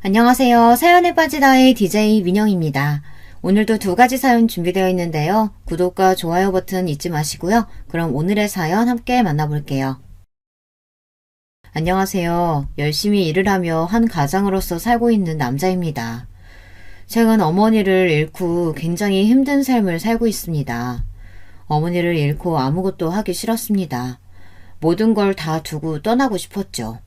안녕하세요. 사연에 빠진 아이 DJ 민영입니다. 오늘도 두 가지 사연 준비되어 있는데요. 구독과 좋아요 버튼 잊지 마시고요. 그럼 오늘의 사연 함께 만나볼게요. 안녕하세요. 열심히 일을 하며 한 가장으로서 살고 있는 남자입니다. 최근 어머니를 잃고 굉장히 힘든 삶을 살고 있습니다. 어머니를 잃고 아무것도 하기 싫었습니다. 모든 걸 다 두고 떠나고 싶었죠.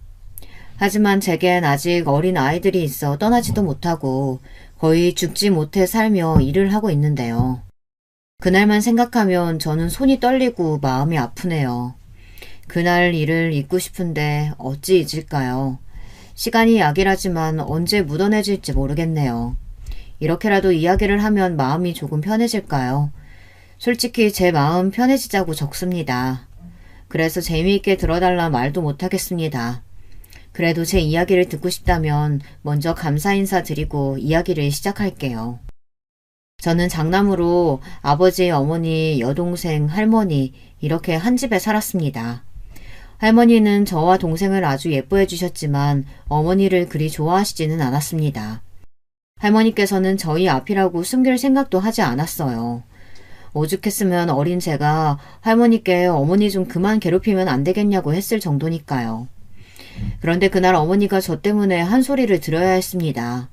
하지만 제겐 아직 어린 아이들이 있어 떠나지도 못하고 거의 죽지 못해 살며 일을 하고 있는데요. 그날만 생각하면 저는 손이 떨리고 마음이 아프네요. 그날 일을 잊고 싶은데 어찌 잊을까요? 시간이 약이라지만 언제 묻어내질지 모르겠네요. 이렇게라도 이야기를 하면 마음이 조금 편해질까요? 솔직히 제 마음 편해지자고 적습니다. 그래서 재미있게 들어달라 말도 못하겠습니다. 그래도 제 이야기를 듣고 싶다면 먼저 감사 인사 드리고 이야기를 시작할게요. 저는 장남으로 아버지, 어머니, 여동생, 할머니 이렇게 한 집에 살았습니다. 할머니는 저와 동생을 아주 예뻐해 주셨지만 어머니를 그리 좋아하시지는 않았습니다. 할머니께서는 저희 앞이라고 숨길 생각도 하지 않았어요. 오죽했으면 어린 제가 할머니께 어머니 좀 그만 괴롭히면 안 되겠냐고 했을 정도니까요. 그런데 그날 어머니가 저 때문에 한 소리를 들어야 했습니다.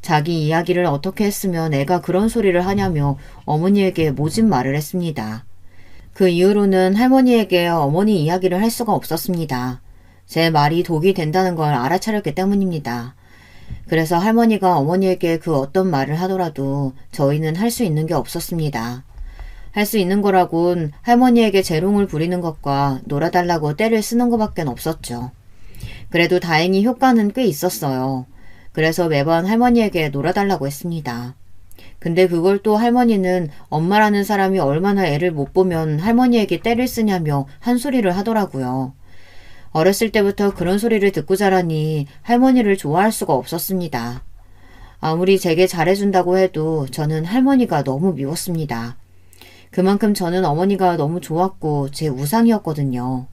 자기 이야기를 어떻게 했으면 애가 그런 소리를 하냐며 어머니에게 모진 말을 했습니다. 그 이후로는 할머니에게 어머니 이야기를 할 수가 없었습니다. 제 말이 독이 된다는 걸 알아차렸기 때문입니다. 그래서 할머니가 어머니에게 그 어떤 말을 하더라도 저희는 할 수 있는 게 없었습니다. 할 수 있는 거라곤 할머니에게 재롱을 부리는 것과 놀아달라고 떼를 쓰는 것밖엔 없었죠. 그래도 다행히 효과는 꽤 있었어요. 그래서 매번 할머니에게 놀아달라고 했습니다. 근데 그걸 또 할머니는 엄마라는 사람이 얼마나 애를 못 보면 할머니에게 떼를 쓰냐며 한 소리를 하더라고요. 어렸을 때부터 그런 소리를 듣고 자라니 할머니를 좋아할 수가 없었습니다. 아무리 제게 잘해준다고 해도 저는 할머니가 너무 미웠습니다. 그만큼 저는 어머니가 너무 좋았고 제 우상이었거든요.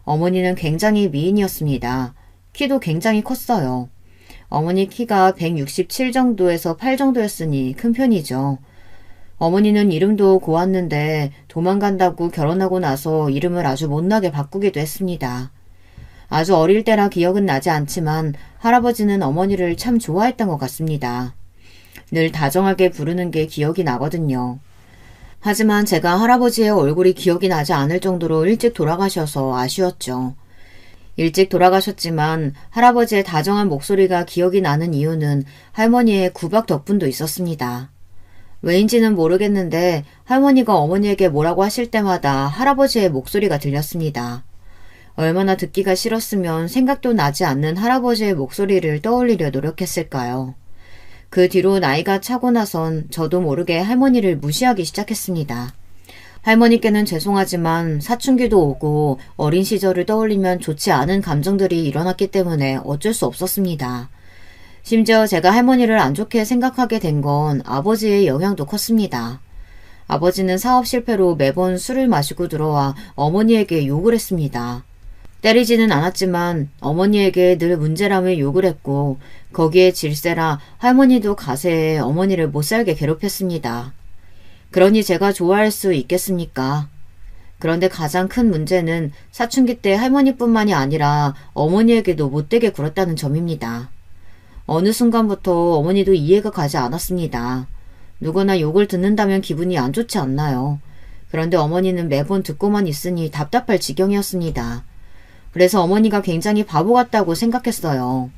어머니는 굉장히 미인이었습니다. 키도 굉장히 컸어요. 어머니 키가 167 정도에서 8 정도였으니 큰 편이죠. 어머니는 이름도 고왔는데 도망간다고 결혼하고 나서 이름을 아주 못나게 바꾸기도 했습니다. 아주 어릴 때라 기억은 나지 않지만 할아버지는 어머니를 참 좋아했던 것 같습니다. 늘 다정하게 부르는 게 기억이 나거든요. 하지만 제가 할아버지의 얼굴이 기억이 나지 않을 정도로 일찍 돌아가셔서 아쉬웠죠. 일찍 돌아가셨지만 할아버지의 다정한 목소리가 기억이 나는 이유는 할머니의 구박 덕분도 있었습니다. 왜인지는 모르겠는데 할머니가 어머니에게 뭐라고 하실 때마다 할아버지의 목소리가 들렸습니다. 얼마나 듣기가 싫었으면 생각도 나지 않는 할아버지의 목소리를 떠올리려 노력했을까요? 그 뒤로 나이가 차고 나선 저도 모르게 할머니를 무시하기 시작했습니다. 할머니께는 죄송하지만 사춘기도 오고 어린 시절을 떠올리면 좋지 않은 감정들이 일어났기 때문에 어쩔 수 없었습니다. 심지어 제가 할머니를 안 좋게 생각하게 된 건 아버지의 영향도 컸습니다. 아버지는 사업 실패로 매번 술을 마시고 들어와 어머니에게 욕을 했습니다. 때리지는 않았지만 어머니에게 늘 문제라며 욕을 했고 거기에 질세라 할머니도 가세에 어머니를 못살게 괴롭혔습니다. 그러니 제가 좋아할 수 있겠습니까? 그런데 가장 큰 문제는 사춘기 때 할머니뿐만이 아니라 어머니에게도 못되게 굴었다는 점입니다. 어느 순간부터 어머니도 이해가 가지 않았습니다. 누구나 욕을 듣는다면 기분이 안 좋지 않나요? 그런데 어머니는 매번 듣고만 있으니 답답할 지경이었습니다. 그래서 어머니가 굉장히 바보 같다고 생각했어요.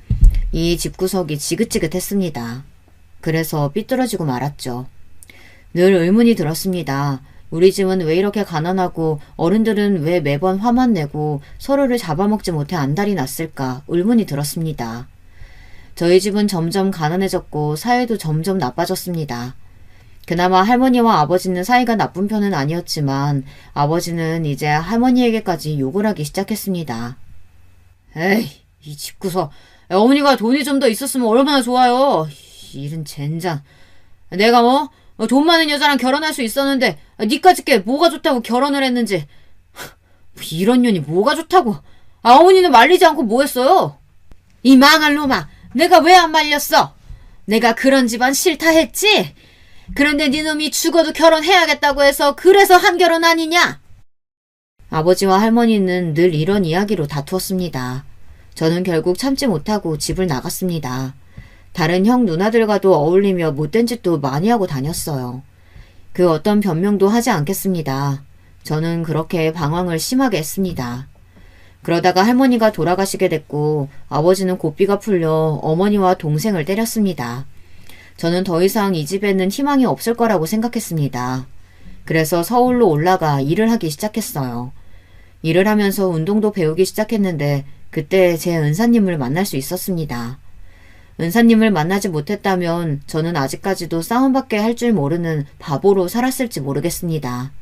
이 집구석이 지긋지긋했습니다. 그래서 삐뚤어지고 말았죠. 늘 의문이 들었습니다. 우리 집은 왜 이렇게 가난하고 어른들은 왜 매번 화만 내고 서로를 잡아먹지 못해 안달이 났을까 의문이 들었습니다. 저희 집은 점점 가난해졌고 사이도 점점 나빠졌습니다. 그나마 할머니와 아버지는 사이가 나쁜 편은 아니었지만 아버지는 이제 할머니에게까지 욕을 하기 시작했습니다. 에이, 이 집구석. 어머니가 돈이 좀 더 있었으면 얼마나 좋아요. 이런 젠장. 내가 돈 많은 여자랑 결혼할 수 있었는데 니까짓 게 뭐가 좋다고 결혼을 했는지. 이런 년이 뭐가 좋다고. 어머니는 말리지 않고 뭐 했어요? 이 망할 놈아. 내가 왜 안 말렸어? 내가 그런 집안 싫다 했지? 그런데 네 놈이 죽어도 결혼해야겠다고 해서 그래서 한 결혼 아니냐? 아버지와 할머니는 늘 이런 이야기로 다투었습니다. 저는 결국 참지 못하고 집을 나갔습니다. 다른 형 누나들과도 어울리며 못된 짓도 많이 하고 다녔어요. 그 어떤 변명도 하지 않겠습니다. 저는 그렇게 방황을 심하게 했습니다. 그러다가 할머니가 돌아가시게 됐고 아버지는 고삐가 풀려 어머니와 동생을 때렸습니다. 저는 더 이상 이 집에는 희망이 없을 거라고 생각했습니다. 그래서 서울로 올라가 일을 하기 시작했어요. 일을 하면서 운동도 배우기 시작했는데 그때 제 은사님을 만날 수 있었습니다. 은사님을 만나지 못했다면 저는 아직까지도 싸움밖에 할 줄 모르는 바보로 살았을지 모르겠습니다.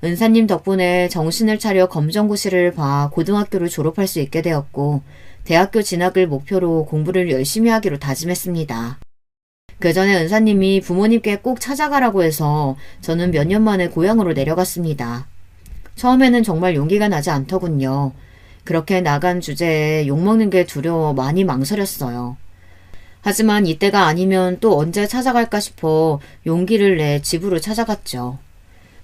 은사님 덕분에 정신을 차려 검정고시를 봐 고등학교를 졸업할 수 있게 되었고 대학교 진학을 목표로 공부를 열심히 하기로 다짐했습니다. 그 전에 은사님이 부모님께 꼭 찾아가라고 해서 저는 몇 년 만에 고향으로 내려갔습니다. 처음에는 정말 용기가 나지 않더군요. 그렇게 나간 주제에 욕먹는 게 두려워 많이 망설였어요. 하지만 이때가 아니면 또 언제 찾아갈까 싶어 용기를 내 집으로 찾아갔죠.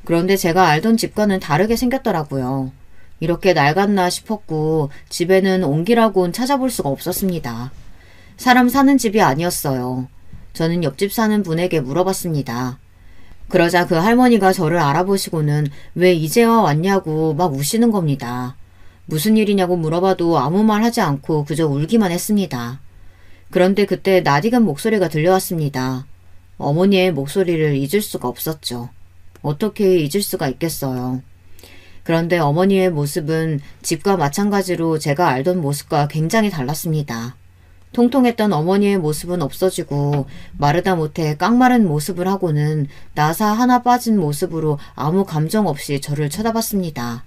그런데 제가 알던 집과는 다르게 생겼더라고요. 이렇게 낡았나 싶었고 집에는 옹기라고는 찾아볼 수가 없었습니다. 사람 사는 집이 아니었어요. 저는 옆집 사는 분에게 물어봤습니다. 그러자 그 할머니가 저를 알아보시고는 왜 이제와 왔냐고 막 우시는 겁니다. 무슨 일이냐고 물어봐도 아무 말 하지 않고 그저 울기만 했습니다. 그런데 그때 낯익은 목소리가 들려왔습니다. 어머니의 목소리를 잊을 수가 없었죠. 어떻게 잊을 수가 있겠어요. 그런데 어머니의 모습은 집과 마찬가지로 제가 알던 모습과 굉장히 달랐습니다. 통통했던 어머니의 모습은 없어지고 마르다 못해 깡마른 모습을 하고는 나사 하나 빠진 모습으로 아무 감정 없이 저를 쳐다봤습니다.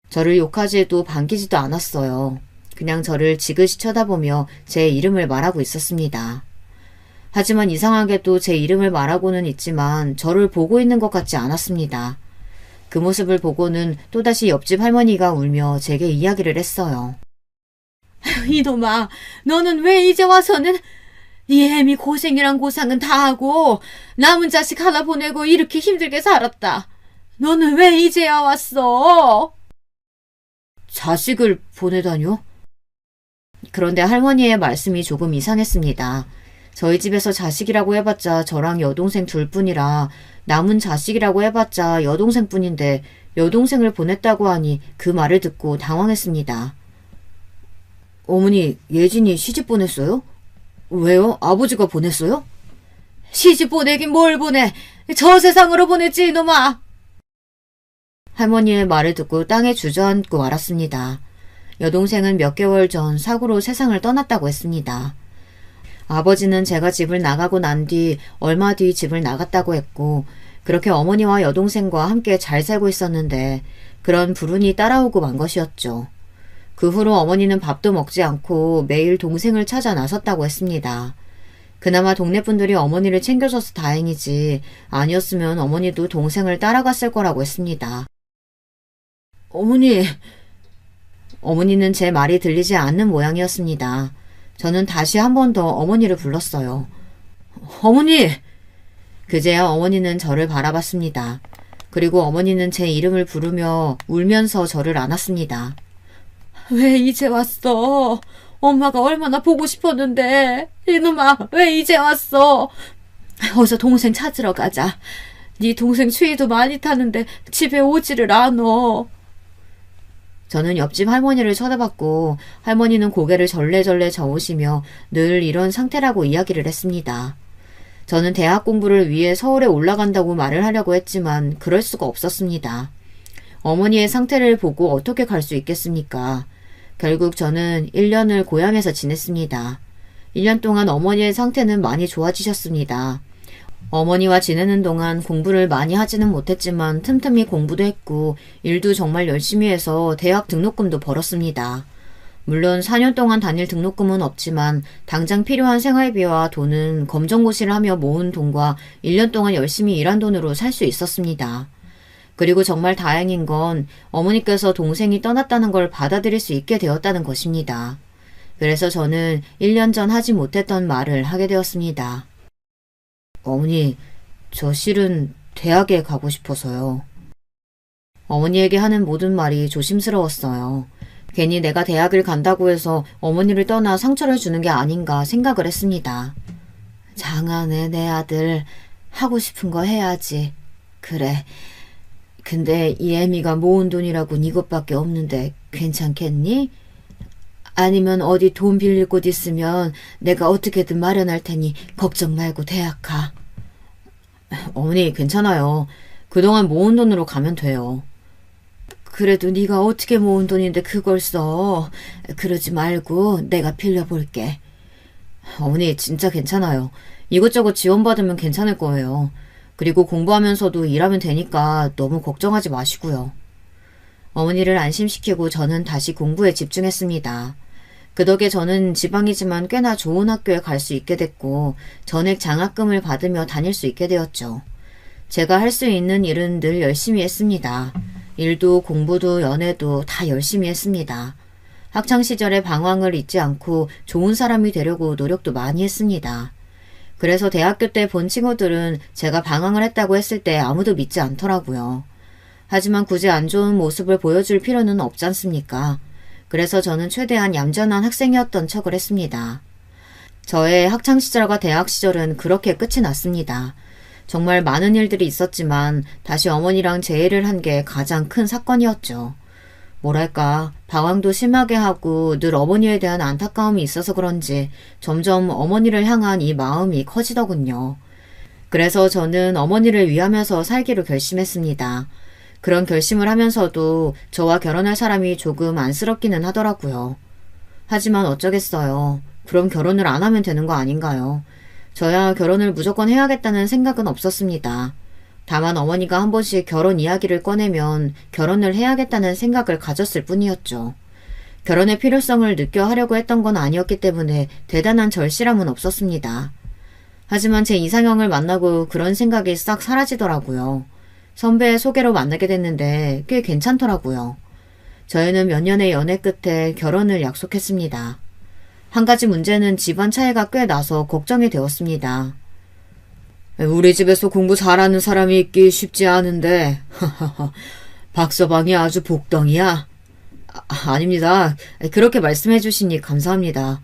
저를 욕하지도 반기지도 않았어요. 그냥 저를 지그시 쳐다보며 제 이름을 말하고 있었습니다. 하지만 이상하게도 제 이름을 말하고는 있지만 저를 보고 있는 것 같지 않았습니다. 그 모습을 보고는 또다시 옆집 할머니가 울며 제게 이야기를 했어요. 이놈아, 너는 왜 이제 와서는 네 애미 고생이란 고상은 다 하고 남은 자식 하나 보내고 이렇게 힘들게 살았다. 너는 왜 이제야 왔어? 자식을 보내다뇨? 그런데 할머니의 말씀이 조금 이상했습니다. 저희 집에서 자식이라고 해봤자 저랑 여동생 둘뿐이라 남은 자식이라고 해봤자 여동생뿐인데 여동생을 보냈다고 하니 그 말을 듣고 당황했습니다. 어머니, 예진이 시집 보냈어요? 왜요? 아버지가 보냈어요? 시집 보내긴 뭘 보내. 저 세상으로 보냈지 이놈아. 할머니의 말을 듣고 땅에 주저앉고 말았습니다. 여동생은 몇 개월 전 사고로 세상을 떠났다고 했습니다. 아버지는 제가 집을 나가고 난 뒤 얼마 뒤 집을 나갔다고 했고 그렇게 어머니와 여동생과 함께 잘 살고 있었는데 그런 불운이 따라오고 만 것이었죠. 그 후로 어머니는 밥도 먹지 않고 매일 동생을 찾아 나섰다고 했습니다. 그나마 동네 분들이 어머니를 챙겨줘서 다행이지 아니었으면 어머니도 동생을 따라갔을 거라고 했습니다. 어머니는 제 말이 들리지 않는 모양이었습니다. 저는 다시 한 번 더 어머니를 불렀어요. 어머니! 그제야 어머니는 저를 바라봤습니다. 그리고 어머니는 제 이름을 부르며 울면서 저를 안았습니다. 왜 이제 왔어? 엄마가 얼마나 보고 싶었는데. 이놈아, 왜 이제 왔어? 어서 동생 찾으러 가자. 네 동생 추위도 많이 타는데 집에 오지를 않어. 저는 옆집 할머니를 쳐다봤고 할머니는 고개를 절레절레 저으시며 늘 이런 상태라고 이야기를 했습니다. 저는 대학 공부를 위해 서울에 올라간다고 말을 하려고 했지만 그럴 수가 없었습니다. 어머니의 상태를 보고 어떻게 갈 수 있겠습니까? 결국 저는 1년을 고향에서 지냈습니다. 1년 동안 어머니의 상태는 많이 좋아지셨습니다. 어머니와 지내는 동안 공부를 많이 하지는 못했지만 틈틈이 공부도 했고 일도 정말 열심히 해서 대학 등록금도 벌었습니다. 물론 4년 동안 다닐 등록금은 없지만 당장 필요한 생활비와 돈은 검정고시를 하며 모은 돈과 1년 동안 열심히 일한 돈으로 살 수 있었습니다. 그리고 정말 다행인 건 어머니께서 동생이 떠났다는 걸 받아들일 수 있게 되었다는 것입니다. 그래서 저는 1년 전 하지 못했던 말을 하게 되었습니다. 어머니, 저 실은 대학에 가고 싶어서요. 어머니에게 하는 모든 말이 조심스러웠어요. 괜히 내가 대학을 간다고 해서 어머니를 떠나 상처를 주는 게 아닌가 생각을 했습니다. 장하네, 내 아들. 하고 싶은 거 해야지. 그래. 근데 이 애미가 모은 돈이라곤 이것밖에 없는데 괜찮겠니? 아니면 어디 돈 빌릴 곳 있으면 내가 어떻게든 마련할 테니 걱정 말고 대학 가. 어머니, 괜찮아요. 그동안 모은 돈으로 가면 돼요. 그래도 네가 어떻게 모은 돈인데 그걸 써. 그러지 말고 내가 빌려볼게. 어머니, 진짜 괜찮아요. 이것저것 지원받으면 괜찮을 거예요. 그리고 공부하면서도 일하면 되니까 너무 걱정하지 마시고요. 어머니를 안심시키고 저는 다시 공부에 집중했습니다. 그 덕에 저는 지방이지만 꽤나 좋은 학교에 갈 수 있게 됐고 전액 장학금을 받으며 다닐 수 있게 되었죠. 제가 할 수 있는 일은 늘 열심히 했습니다. 일도 공부도 연애도 다 열심히 했습니다. 학창시절의 방황을 잊지 않고 좋은 사람이 되려고 노력도 많이 했습니다. 그래서 대학교 때 본 친구들은 제가 방황을 했다고 했을 때 아무도 믿지 않더라고요. 하지만 굳이 안 좋은 모습을 보여줄 필요는 없지 않습니까? 그래서 저는 최대한 얌전한 학생이었던 척을 했습니다. 저의 학창시절과 대학시절은 그렇게 끝이 났습니다. 정말 많은 일들이 있었지만 다시 어머니랑 재회를 한 게 가장 큰 사건이었죠. 뭐랄까, 방황도 심하게 하고 늘 어머니에 대한 안타까움이 있어서 그런지 점점 어머니를 향한 이 마음이 커지더군요. 그래서 저는 어머니를 위하면서 살기로 결심했습니다. 그런 결심을 하면서도 저와 결혼할 사람이 조금 안쓰럽기는 하더라고요. 하지만 어쩌겠어요. 그럼 결혼을 안 하면 되는 거 아닌가요? 저야 결혼을 무조건 해야겠다는 생각은 없었습니다. 다만 어머니가 한 번씩 결혼 이야기를 꺼내면 결혼을 해야겠다는 생각을 가졌을 뿐이었죠. 결혼의 필요성을 느껴 하려고 했던 건 아니었기 때문에 대단한 절실함은 없었습니다. 하지만 제 이상형을 만나고 그런 생각이 싹 사라지더라고요. 선배의 소개로 만나게 됐는데 꽤 괜찮더라고요. 저희는 몇 년의 연애 끝에 결혼을 약속했습니다. 한 가지 문제는 집안 차이가 꽤 나서 걱정이 되었습니다. 우리 집에서 공부 잘하는 사람이 있기 쉽지 않은데 박서방이 아주 복덩이야. 아닙니다. 그렇게 말씀해 주시니 감사합니다.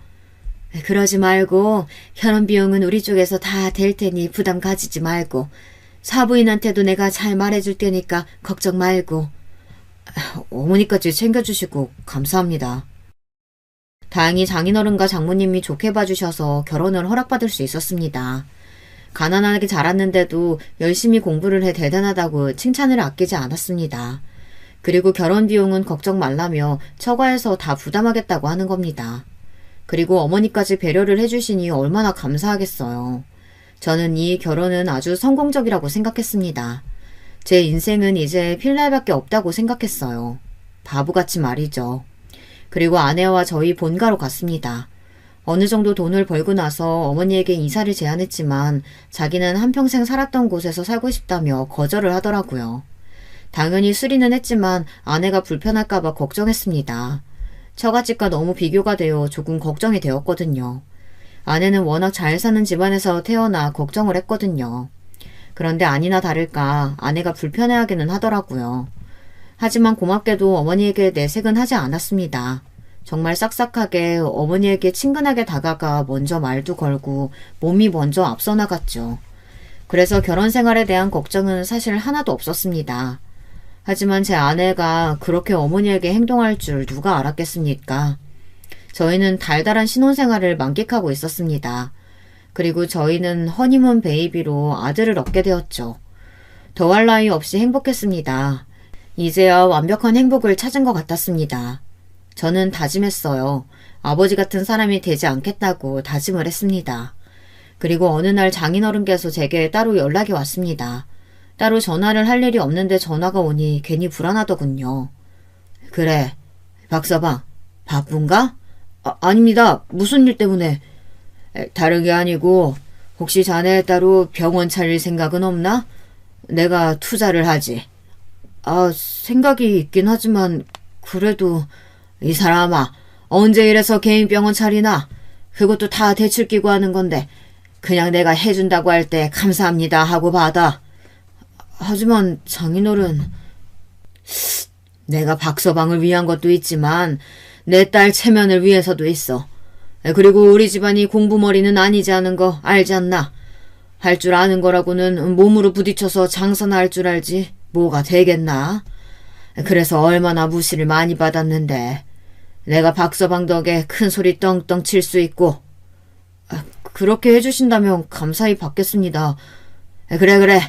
그러지 말고 결혼 비용은 우리 쪽에서 다 될 테니 부담 가지지 말고 사부인한테도 내가 잘 말해줄 테니까 걱정 말고. 어머니까지 챙겨주시고 감사합니다. 다행히 장인어른과 장모님이 좋게 봐주셔서 결혼을 허락받을 수 있었습니다. 가난하게 자랐는데도 열심히 공부를 해 대단하다고 칭찬을 아끼지 않았습니다. 그리고 결혼 비용은 걱정 말라며 처가에서 다 부담하겠다고 하는 겁니다. 그리고 어머니까지 배려를 해주시니 얼마나 감사하겠어요. 저는 이 결혼은 아주 성공적이라고 생각했습니다. 제 인생은 이제 필날밖에 없다고 생각했어요. 바보같이 말이죠. 그리고 아내와 저희 본가로 갔습니다. 어느 정도 돈을 벌고 나서 어머니에게 이사를 제안했지만 자기는 한평생 살았던 곳에서 살고 싶다며 거절을 하더라고요. 당연히 수리는 했지만 아내가 불편할까봐 걱정했습니다. 처갓집과 너무 비교가 되어 조금 걱정이 되었거든요. 아내는 워낙 잘 사는 집안에서 태어나 걱정을 했거든요. 그런데 아니나 다를까 아내가 불편해하기는 하더라고요. 하지만 고맙게도 어머니에게 내색은 하지 않았습니다. 정말 싹싹하게 어머니에게 친근하게 다가가 먼저 말도 걸고 몸이 먼저 앞서 나갔죠. 그래서 결혼 생활에 대한 걱정은 사실 하나도 없었습니다. 하지만 제 아내가 그렇게 어머니에게 행동할 줄 누가 알았겠습니까? 저희는 달달한 신혼생활을 만끽하고 있었습니다. 그리고 저희는 허니문 베이비로 아들을 얻게 되었죠. 더할 나위 없이 행복했습니다. 이제야 완벽한 행복을 찾은 것 같았습니다. 저는 다짐했어요. 아버지 같은 사람이 되지 않겠다고 다짐을 했습니다. 그리고 어느 날 장인어른께서 제게 따로 연락이 왔습니다. 따로 전화를 할 일이 없는데 전화가 오니 괜히 불안하더군요. 그래, 박서방, 바쁜가? 아닙니다. 무슨 일 때문에? 다른 게 아니고 혹시 자네 따로 병원 차릴 생각은 없나? 내가 투자를 하지. 생각이 있긴 하지만 그래도 이 사람아, 언제 이래서 개인 병원 차리나? 그것도 다 대출 끼고 하는 건데 그냥 내가 해준다고 할 때 감사합니다 하고 받아. 하지만 장인어른... 내가 박서방을 위한 것도 있지만 내 딸 체면을 위해서도 있어. 그리고 우리 집안이 공부머리는 아니지 않은 거 알지 않나? 할 줄 아는 거라고는 몸으로 부딪혀서 장사나 할 줄 알지 뭐가 되겠나? 그래서 얼마나 무시를 많이 받았는데 내가 박서방 덕에 큰 소리 떵떵 칠 수 있고. 그렇게 해주신다면 감사히 받겠습니다. 그래.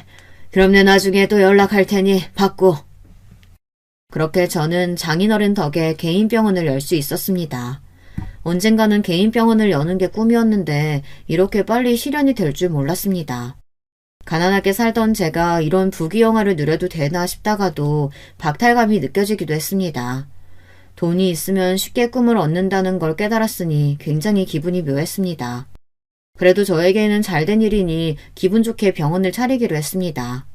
그럼 내 나중에 또 연락할 테니 받고. 그렇게 저는 장인어른 덕에 개인 병원을 열 수 있었습니다. 언젠가는 개인 병원을 여는 게 꿈이었는데 이렇게 빨리 실현이 될 줄 몰랐습니다. 가난하게 살던 제가 이런 부귀영화를 누려도 되나 싶다가도 박탈감이 느껴지기도 했습니다. 돈이 있으면 쉽게 꿈을 얻는다는 걸 깨달았으니 굉장히 기분이 묘했습니다. 그래도 저에게는 잘된 일이니 기분 좋게 병원을 차리기로 했습니다.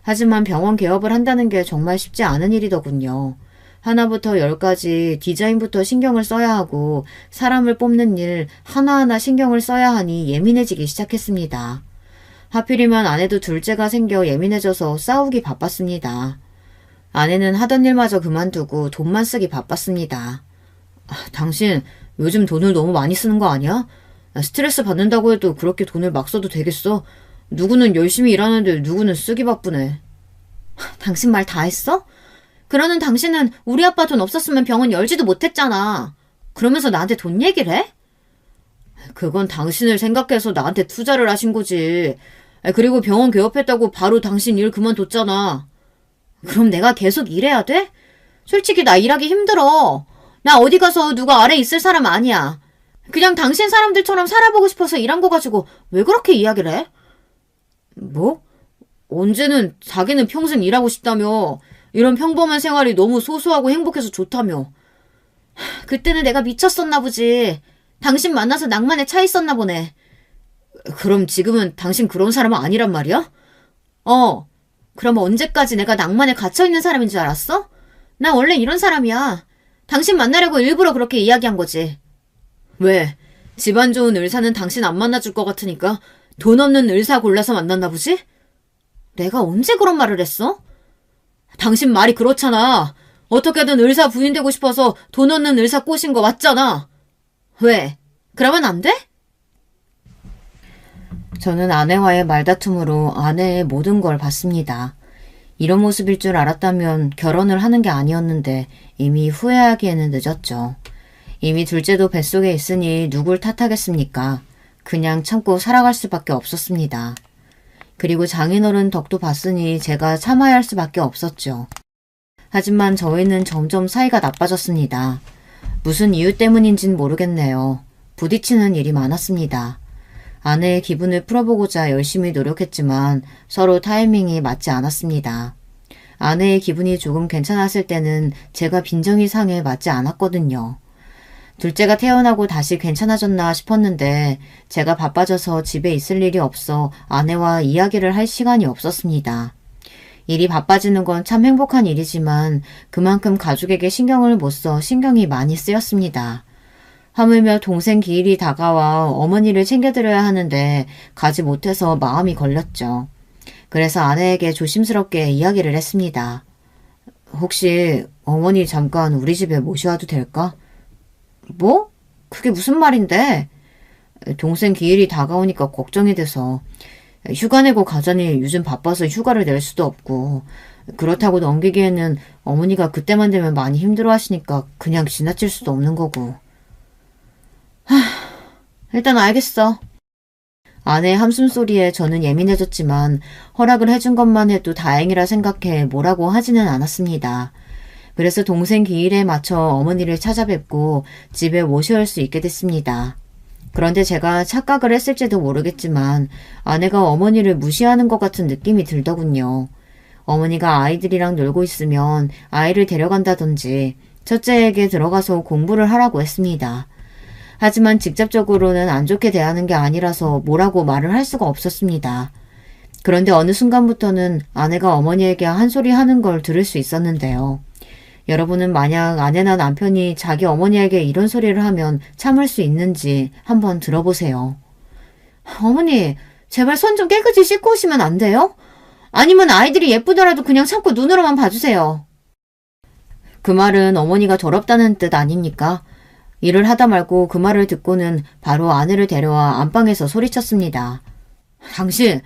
하지만 병원 개업을 한다는 게 정말 쉽지 않은 일이더군요. 하나부터 열까지 디자인부터 신경을 써야 하고 사람을 뽑는 일 하나하나 신경을 써야 하니 예민해지기 시작했습니다. 하필이면 아내도 둘째가 생겨 예민해져서 싸우기 바빴습니다. 아내는 하던 일마저 그만두고 돈만 쓰기 바빴습니다. 당신 요즘 돈을 너무 많이 쓰는 거 아니야? 스트레스 받는다고 해도 그렇게 돈을 막 써도 되겠어? 누구는 열심히 일하는데 누구는 쓰기 바쁘네. 당신 말 다 했어? 그러는 당신은 우리 아빠 돈 없었으면 병원 열지도 못했잖아. 그러면서 나한테 돈 얘기를 해? 그건 당신을 생각해서 나한테 투자를 하신 거지. 그리고 병원 개업했다고 바로 당신 일 그만뒀잖아. 그럼 내가 계속 일해야 돼? 솔직히 나 일하기 힘들어. 나 어디 가서 누가 아래 있을 사람 아니야. 그냥 당신 사람들처럼 살아보고 싶어서 일한 거 가지고 왜 그렇게 이야기를 해? 뭐? 언제는 자기는 평생 일하고 싶다며. 이런 평범한 생활이 너무 소소하고 행복해서 좋다며. 그때는 내가 미쳤었나 보지. 당신 만나서 낭만에 차 있었나 보네. 그럼 지금은 당신 그런 사람은 아니란 말이야? 그럼 언제까지 내가 낭만에 갇혀있는 사람인 줄 알았어? 나 원래 이런 사람이야. 당신 만나려고 일부러 그렇게 이야기한 거지. 왜? 집안 좋은 의사는 당신 안 만나줄 것 같으니까 돈 없는 의사 골라서 만났나 보지? 내가 언제 그런 말을 했어? 당신 말이 그렇잖아. 어떻게든 의사 부인 되고 싶어서 돈 없는 의사 꼬신 거 맞잖아. 왜? 그러면 안 돼? 저는 아내와의 말다툼으로 아내의 모든 걸 봤습니다. 이런 모습일 줄 알았다면 결혼을 하는 게 아니었는데 이미 후회하기에는 늦었죠. 이미 둘째도 뱃속에 있으니 누굴 탓하겠습니까? 그냥 참고 살아갈 수밖에 없었습니다. 그리고 장인어른 덕도 봤으니 제가 참아야 할 수밖에 없었죠. 하지만 저희는 점점 사이가 나빠졌습니다. 무슨 이유 때문인진 모르겠네요. 부딪히는 일이 많았습니다. 아내의 기분을 풀어보고자 열심히 노력했지만 서로 타이밍이 맞지 않았습니다. 아내의 기분이 조금 괜찮았을 때는 제가 빈정이 상해 맞지 않았거든요. 둘째가 태어나고 다시 괜찮아졌나 싶었는데 제가 바빠져서 집에 있을 일이 없어 아내와 이야기를 할 시간이 없었습니다. 일이 바빠지는 건 참 행복한 일이지만 그만큼 가족에게 신경을 못 써 신경이 많이 쓰였습니다. 하물며 동생 기일이 다가와 어머니를 챙겨드려야 하는데 가지 못해서 마음이 걸렸죠. 그래서 아내에게 조심스럽게 이야기를 했습니다. 혹시 어머니 잠깐 우리 집에 모셔와도 될까? 뭐? 그게 무슨 말인데? 동생 기일이 다가오니까 걱정이 돼서. 휴가 내고 가자니 요즘 바빠서 휴가를 낼 수도 없고 그렇다고 넘기기에는 어머니가 그때만 되면 많이 힘들어하시니까 그냥 지나칠 수도 없는 거고. 일단 알겠어. 아내의 함숨소리에 저는 예민해졌지만 허락을 해준 것만 해도 다행이라 생각해 뭐라고 하지는 않았습니다. 그래서 동생 기일에 맞춰 어머니를 찾아뵙고 집에 모셔올 수 있게 됐습니다. 그런데 제가 착각을 했을지도 모르겠지만 아내가 어머니를 무시하는 것 같은 느낌이 들더군요. 어머니가 아이들이랑 놀고 있으면 아이를 데려간다든지 첫째에게 들어가서 공부를 하라고 했습니다. 하지만 직접적으로는 안 좋게 대하는 게 아니라서 뭐라고 말을 할 수가 없었습니다. 그런데 어느 순간부터는 아내가 어머니에게 한 소리 하는 걸 들을 수 있었는데요. 여러분은 만약 아내나 남편이 자기 어머니에게 이런 소리를 하면 참을 수 있는지 한번 들어보세요. 어머니, 제발 손 좀 깨끗이 씻고 오시면 안 돼요? 아니면 아이들이 예쁘더라도 그냥 참고 눈으로만 봐주세요. 그 말은 어머니가 더럽다는 뜻 아닙니까? 일을 하다 말고 그 말을 듣고는 바로 아내를 데려와 안방에서 소리쳤습니다. 당신,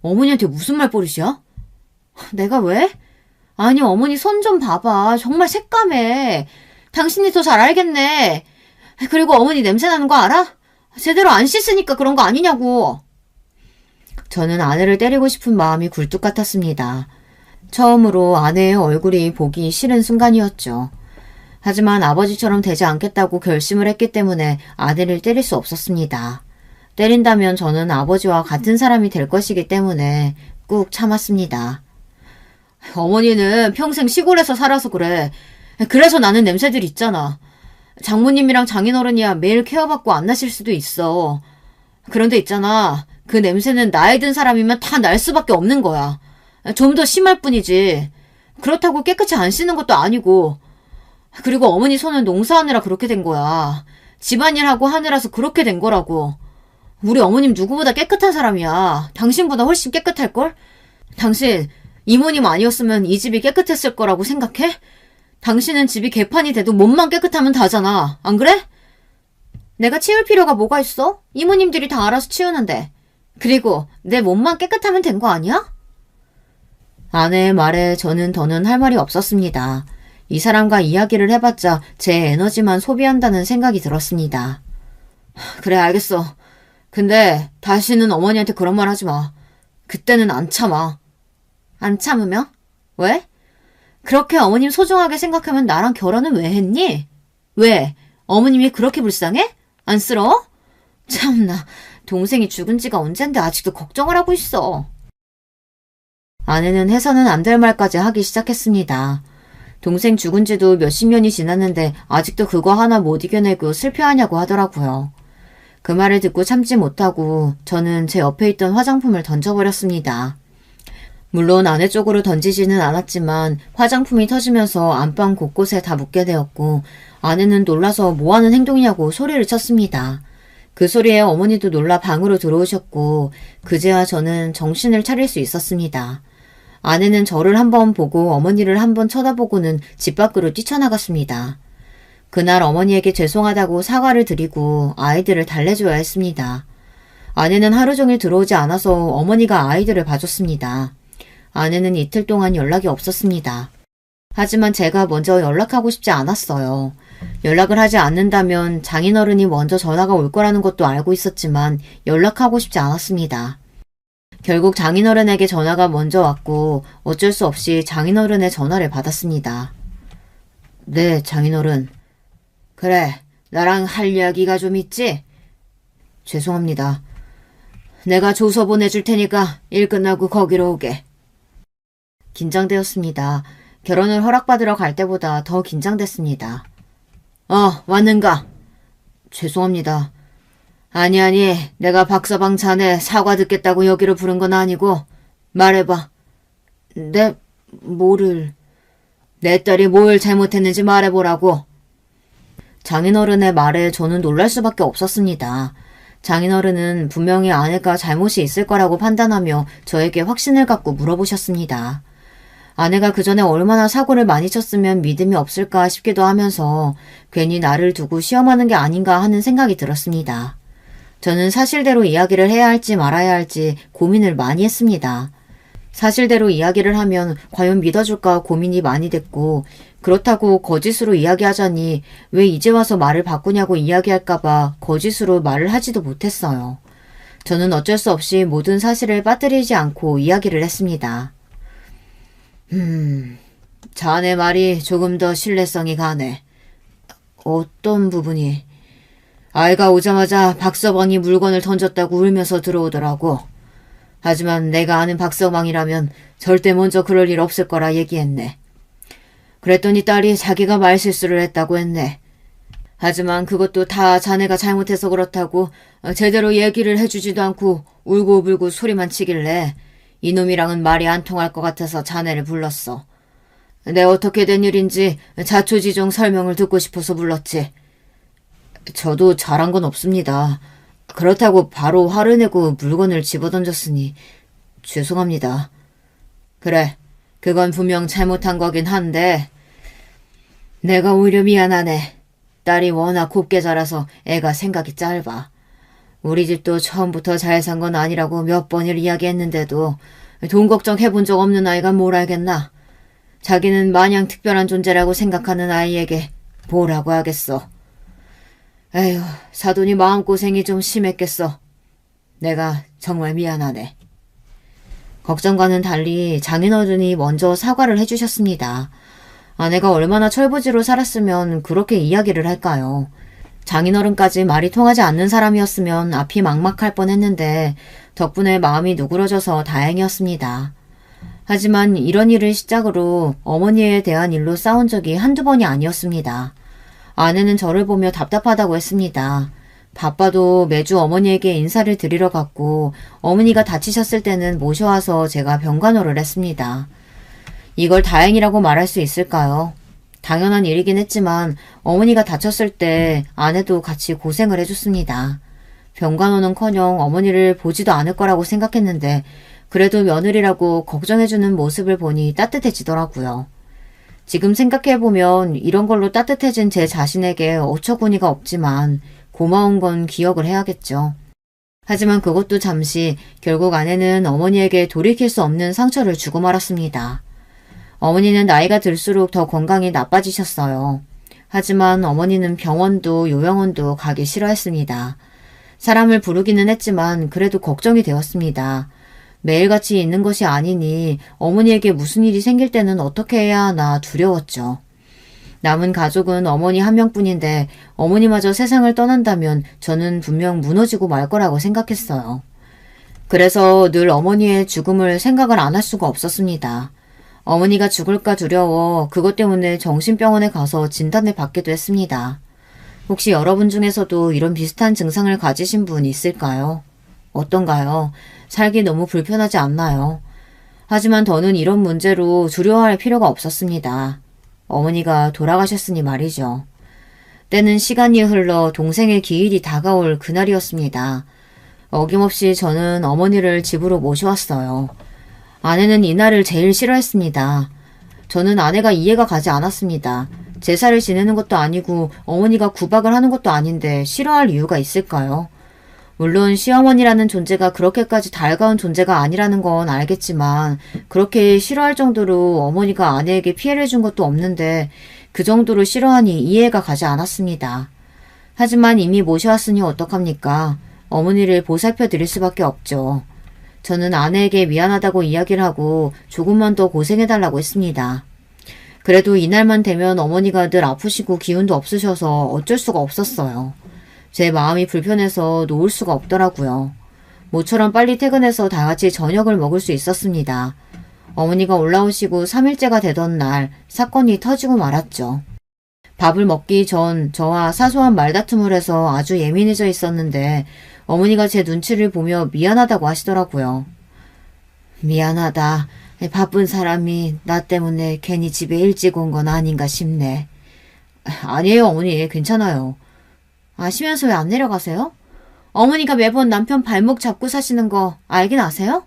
어머니한테 무슨 말버릇이야? 내가 왜? 아니, 어머니 손 좀 봐봐. 정말 새까매. 당신이 더 잘 알겠네. 그리고 어머니 냄새 나는 거 알아? 제대로 안 씻으니까 그런 거 아니냐고. 저는 아내를 때리고 싶은 마음이 굴뚝 같았습니다. 처음으로 아내의 얼굴이 보기 싫은 순간이었죠. 하지만 아버지처럼 되지 않겠다고 결심을 했기 때문에 아내를 때릴 수 없었습니다. 때린다면 저는 아버지와 같은 사람이 될 것이기 때문에 꾹 참았습니다. 어머니는 평생 시골에서 살아서 그래. 그래서 나는 냄새들 있잖아. 장모님이랑 장인어른이야 매일 케어받고 안 나실 수도 있어. 그런데 있잖아. 그 냄새는 나이 든 사람이면 다 날 수밖에 없는 거야. 좀 더 심할 뿐이지. 그렇다고 깨끗이 안 씻는 것도 아니고. 그리고 어머니 손은 농사하느라 그렇게 된 거야. 집안일하고 하느라서 그렇게 된 거라고. 우리 어머님 누구보다 깨끗한 사람이야. 당신보다 훨씬 깨끗할걸? 당신 이모님 아니었으면 이 집이 깨끗했을 거라고 생각해? 당신은 집이 개판이 돼도 몸만 깨끗하면 다잖아. 안 그래? 내가 치울 필요가 뭐가 있어? 이모님들이 다 알아서 치우는데. 그리고 내 몸만 깨끗하면 된 거 아니야? 아내의 말에 저는 더는 할 말이 없었습니다. 이 사람과 이야기를 해봤자 제 에너지만 소비한다는 생각이 들었습니다. 그래, 알겠어. 근데 다시는 어머니한테 그런 말 하지 마. 그때는 안 참아. 안 참으면? 왜? 그렇게 어머님 소중하게 생각하면 나랑 결혼은 왜 했니? 왜? 어머님이 그렇게 불쌍해? 안쓰러워? 참나, 동생이 죽은 지가 언젠데 아직도 걱정을 하고 있어. 아내는 해서는 안 될 말까지 하기 시작했습니다. 동생 죽은 지도 몇십 년이 지났는데 아직도 그거 하나 못 이겨내고 슬퍼하냐고 하더라고요. 그 말을 듣고 참지 못하고 저는 제 옆에 있던 화장품을 던져버렸습니다. 물론 아내 쪽으로 던지지는 않았지만 화장품이 터지면서 안방 곳곳에 다 묻게 되었고 아내는 놀라서 뭐하는 행동이냐고 소리를 쳤습니다. 그 소리에 어머니도 놀라 방으로 들어오셨고 그제야 저는 정신을 차릴 수 있었습니다. 아내는 저를 한번 보고 어머니를 한번 쳐다보고는 집 밖으로 뛰쳐나갔습니다. 그날 어머니에게 죄송하다고 사과를 드리고 아이들을 달래줘야 했습니다. 아내는 하루 종일 들어오지 않아서 어머니가 아이들을 봐줬습니다. 아내는 이틀 동안 연락이 없었습니다. 하지만 제가 먼저 연락하고 싶지 않았어요. 연락을 하지 않는다면 장인어른이 먼저 전화가 올 거라는 것도 알고 있었지만 연락하고 싶지 않았습니다. 결국 장인어른에게 전화가 먼저 왔고 어쩔 수 없이 장인어른의 전화를 받았습니다. 네, 장인어른. 그래, 나랑 할 이야기가 좀 있지? 죄송합니다. 내가 조서 보내줄 테니까 일 끝나고 거기로 오게. 긴장되었습니다. 결혼을 허락받으러 갈 때보다 더 긴장됐습니다. 왔는가? 죄송합니다. 아니, 내가 박서방 자네 사과 듣겠다고 여기로 부른 건 아니고 말해봐. 뭐를? 내 딸이 뭘 잘못했는지 말해보라고. 장인어른의 말에 저는 놀랄 수밖에 없었습니다. 장인어른은 분명히 아내가 잘못이 있을 거라고 판단하며 저에게 확신을 갖고 물어보셨습니다. 아내가 그 전에 얼마나 사고를 많이 쳤으면 믿음이 없을까 싶기도 하면서 괜히 나를 두고 시험하는 게 아닌가 하는 생각이 들었습니다. 저는 사실대로 이야기를 해야 할지 말아야 할지 고민을 많이 했습니다. 사실대로 이야기를 하면 과연 믿어줄까 고민이 많이 됐고 그렇다고 거짓으로 이야기하자니 왜 이제 와서 말을 바꾸냐고 이야기할까봐 거짓으로 말을 하지도 못했어요. 저는 어쩔 수 없이 모든 사실을 빠뜨리지 않고 이야기를 했습니다. 자네 말이 조금 더 신뢰성이 가네. 어떤 부분이? 아이가 오자마자 박서방이 물건을 던졌다고 울면서 들어오더라고. 하지만 내가 아는 박서방이라면 절대 먼저 그럴 일 없을 거라 얘기했네. 그랬더니 딸이 자기가 말실수를 했다고 했네. 하지만 그것도 다 자네가 잘못해서 그렇다고 제대로 얘기를 해주지도 않고 울고불고 소리만 치길래 이놈이랑은 말이 안 통할 것 같아서 자네를 불렀어. 내 어떻게 된 일인지 자초지종 설명을 듣고 싶어서 불렀지. 저도 잘한 건 없습니다. 그렇다고 바로 화를 내고 물건을 집어던졌으니 죄송합니다. 그래, 그건 분명 잘못한 거긴 한데 내가 오히려 미안하네. 딸이 워낙 곱게 자라서 애가 생각이 짧아. 우리 집도 처음부터 잘 산 건 아니라고 몇 번을 이야기했는데도 돈 걱정해본 적 없는 아이가 뭘 알겠나. 자기는 마냥 특별한 존재라고 생각하는 아이에게 뭐라고 하겠어. 에휴, 사돈이 마음고생이 좀 심했겠어. 내가 정말 미안하네. 걱정과는 달리 장인어른이 먼저 사과를 해주셨습니다. 아내가 얼마나 철부지로 살았으면 그렇게 이야기를 할까요? 장인어른까지 말이 통하지 않는 사람이었으면 앞이 막막할 뻔했는데 덕분에 마음이 누그러져서 다행이었습니다. 하지만 이런 일을 시작으로 어머니에 대한 일로 싸운 적이 한두 번이 아니었습니다. 아내는 저를 보며 답답하다고 했습니다. 바빠도 매주 어머니에게 인사를 드리러 갔고 어머니가 다치셨을 때는 모셔와서 제가 병간호를 했습니다. 이걸 다행이라고 말할 수 있을까요? 당연한 일이긴 했지만 어머니가 다쳤을 때 아내도 같이 고생을 해줬습니다. 병간호는커녕 어머니를 보지도 않을 거라고 생각했는데 그래도 며느리라고 걱정해주는 모습을 보니 따뜻해지더라고요. 지금 생각해보면 이런 걸로 따뜻해진 제 자신에게 어처구니가 없지만 고마운 건 기억을 해야겠죠. 하지만 그것도 잠시 결국 아내는 어머니에게 돌이킬 수 없는 상처를 주고 말았습니다. 어머니는 나이가 들수록 더 건강이 나빠지셨어요. 하지만 어머니는 병원도 요양원도 가기 싫어했습니다. 사람을 부르기는 했지만 그래도 걱정이 되었습니다. 매일같이 있는 것이 아니니 어머니에게 무슨 일이 생길 때는 어떻게 해야 하나 두려웠죠. 남은 가족은 어머니 한 명뿐인데 어머니마저 세상을 떠난다면 저는 분명 무너지고 말 거라고 생각했어요. 그래서 늘 어머니의 죽음을 생각을 안 할 수가 없었습니다. 어머니가 죽을까 두려워 그것 때문에 정신병원에 가서 진단을 받기도 했습니다. 혹시 여러분 중에서도 이런 비슷한 증상을 가지신 분 있을까요? 어떤가요? 살기 너무 불편하지 않나요? 하지만 더는 이런 문제로 두려워할 필요가 없었습니다. 어머니가 돌아가셨으니 말이죠. 때는 시간이 흘러 동생의 기일이 다가올 그날이었습니다. 어김없이 저는 어머니를 집으로 모셔왔어요. 아내는 이날을 제일 싫어했습니다. 저는 아내가 이해가 가지 않았습니다. 제사를 지내는 것도 아니고 어머니가 구박을 하는 것도 아닌데 싫어할 이유가 있을까요? 물론 시어머니라는 존재가 그렇게까지 달가운 존재가 아니라는 건 알겠지만 그렇게 싫어할 정도로 어머니가 아내에게 피해를 준 것도 없는데 그 정도로 싫어하니 이해가 가지 않았습니다. 하지만 이미 모셔왔으니 어떡합니까? 어머니를 보살펴 드릴 수밖에 없죠. 저는 아내에게 미안하다고 이야기를 하고 조금만 더 고생해달라고 했습니다. 그래도 이날만 되면 어머니가 늘 아프시고 기운도 없으셔서 어쩔 수가 없었어요. 제 마음이 불편해서 놓을 수가 없더라고요. 모처럼 빨리 퇴근해서 다 같이 저녁을 먹을 수 있었습니다. 어머니가 올라오시고 3일째가 되던 날 사건이 터지고 말았죠. 밥을 먹기 전 저와 사소한 말다툼을 해서 아주 예민해져 있었는데 어머니가 제 눈치를 보며 미안하다고 하시더라고요. 미안하다. 바쁜 사람이 나 때문에 괜히 집에 일찍 온 건 아닌가 싶네. 아니에요 어머니 괜찮아요. 아시면서 왜 안 내려가세요? 어머니가 매번 남편 발목 잡고 사시는 거 알긴 아세요?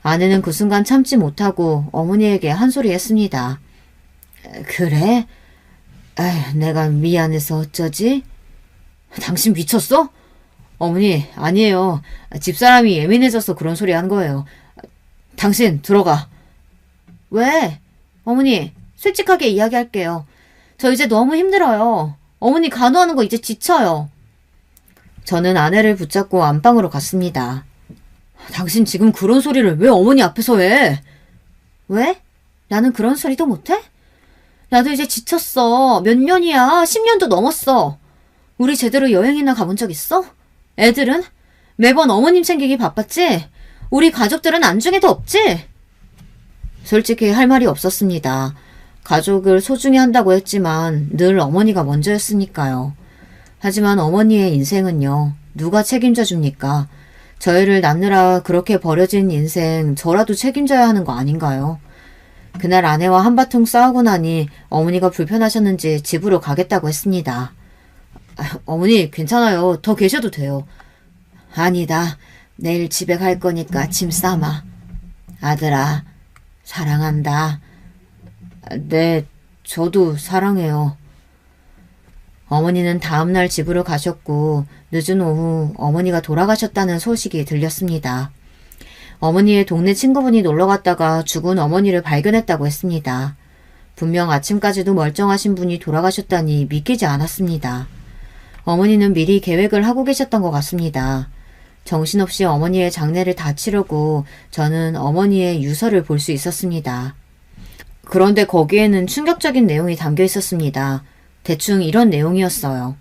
아내는 그 순간 참지 못하고 어머니에게 한 소리 했습니다. 그래? 에휴, 내가 미안해서 어쩌지? 당신 미쳤어? 어머니 아니에요. 집사람이 예민해져서 그런 소리 한 거예요. 당신 들어가. 왜? 어머니 솔직하게 이야기할게요. 저 이제 너무 힘들어요. 어머니 간호하는 거 이제 지쳐요. 저는 아내를 붙잡고 안방으로 갔습니다. 당신 지금 그런 소리를 왜 어머니 앞에서 해? 왜? 나는 그런 소리도 못해? 나도 이제 지쳤어. 몇 년이야? 10년도 넘었어. 우리 제대로 여행이나 가본 적 있어? 애들은? 매번 어머님 챙기기 바빴지? 우리 가족들은 안중에도 없지? 솔직히 할 말이 없었습니다. 가족을 소중히 한다고 했지만 늘 어머니가 먼저였으니까요. 하지만 어머니의 인생은요. 누가 책임져 줍니까? 저희를 낳느라 그렇게 버려진 인생 저라도 책임져야 하는 거 아닌가요? 그날 아내와 한바탕 싸우고 나니 어머니가 불편하셨는지 집으로 가겠다고 했습니다. 어머니 괜찮아요. 더 계셔도 돼요. 아니다. 내일 집에 갈 거니까 짐 싸마. 아들아, 사랑한다. 네, 저도 사랑해요. 어머니는 다음날 집으로 가셨고 늦은 오후 어머니가 돌아가셨다는 소식이 들렸습니다. 어머니의 동네 친구분이 놀러갔다가 죽은 어머니를 발견했다고 했습니다. 분명 아침까지도 멀쩡하신 분이 돌아가셨다니 믿기지 않았습니다. 어머니는 미리 계획을 하고 계셨던 것 같습니다. 정신없이 어머니의 장례를 다 치르고 저는 어머니의 유서를 볼 수 있었습니다. 그런데 거기에는 충격적인 내용이 담겨 있었습니다. 대충 이런 내용이었어요.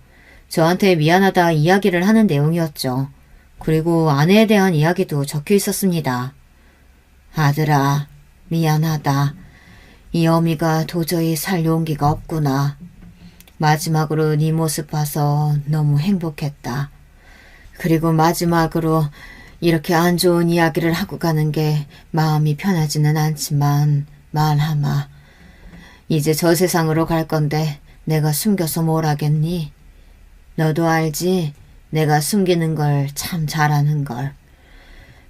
저한테 미안하다 이야기를 하는 내용이었죠. 그리고 아내에 대한 이야기도 적혀 있었습니다. 아들아, 미안하다. 이 어미가 도저히 살 용기가 없구나. 마지막으로 네 모습 봐서 너무 행복했다. 그리고 마지막으로 이렇게 안 좋은 이야기를 하고 가는 게 마음이 편하지는 않지만 말하마. 이제 저 세상으로 갈 건데 내가 숨겨서 뭘 하겠니? 너도 알지? 내가 숨기는 걸 참 잘하는 걸.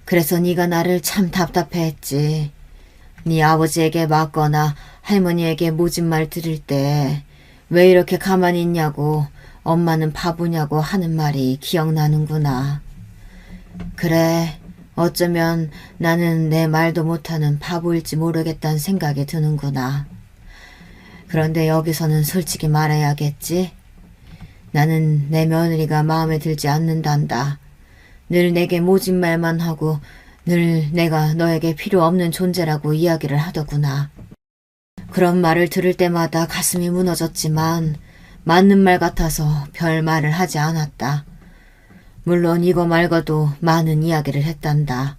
그래서 네가 나를 참 답답해했지. 네 아버지에게 맞거나 할머니에게 모진 말 들을 때 왜 이렇게 가만히 있냐고 엄마는 바보냐고 하는 말이 기억나는구나. 그래, 어쩌면 나는 내 말도 못하는 바보일지 모르겠다는 생각이 드는구나. 그런데 여기서는 솔직히 말해야겠지. 나는 내 며느리가 마음에 들지 않는단다. 늘 내게 모진 말만 하고 늘 내가 너에게 필요 없는 존재라고 이야기를 하더구나. 그런 말을 들을 때마다 가슴이 무너졌지만 맞는 말 같아서 별 말을 하지 않았다. 물론 이거 말고도 많은 이야기를 했단다.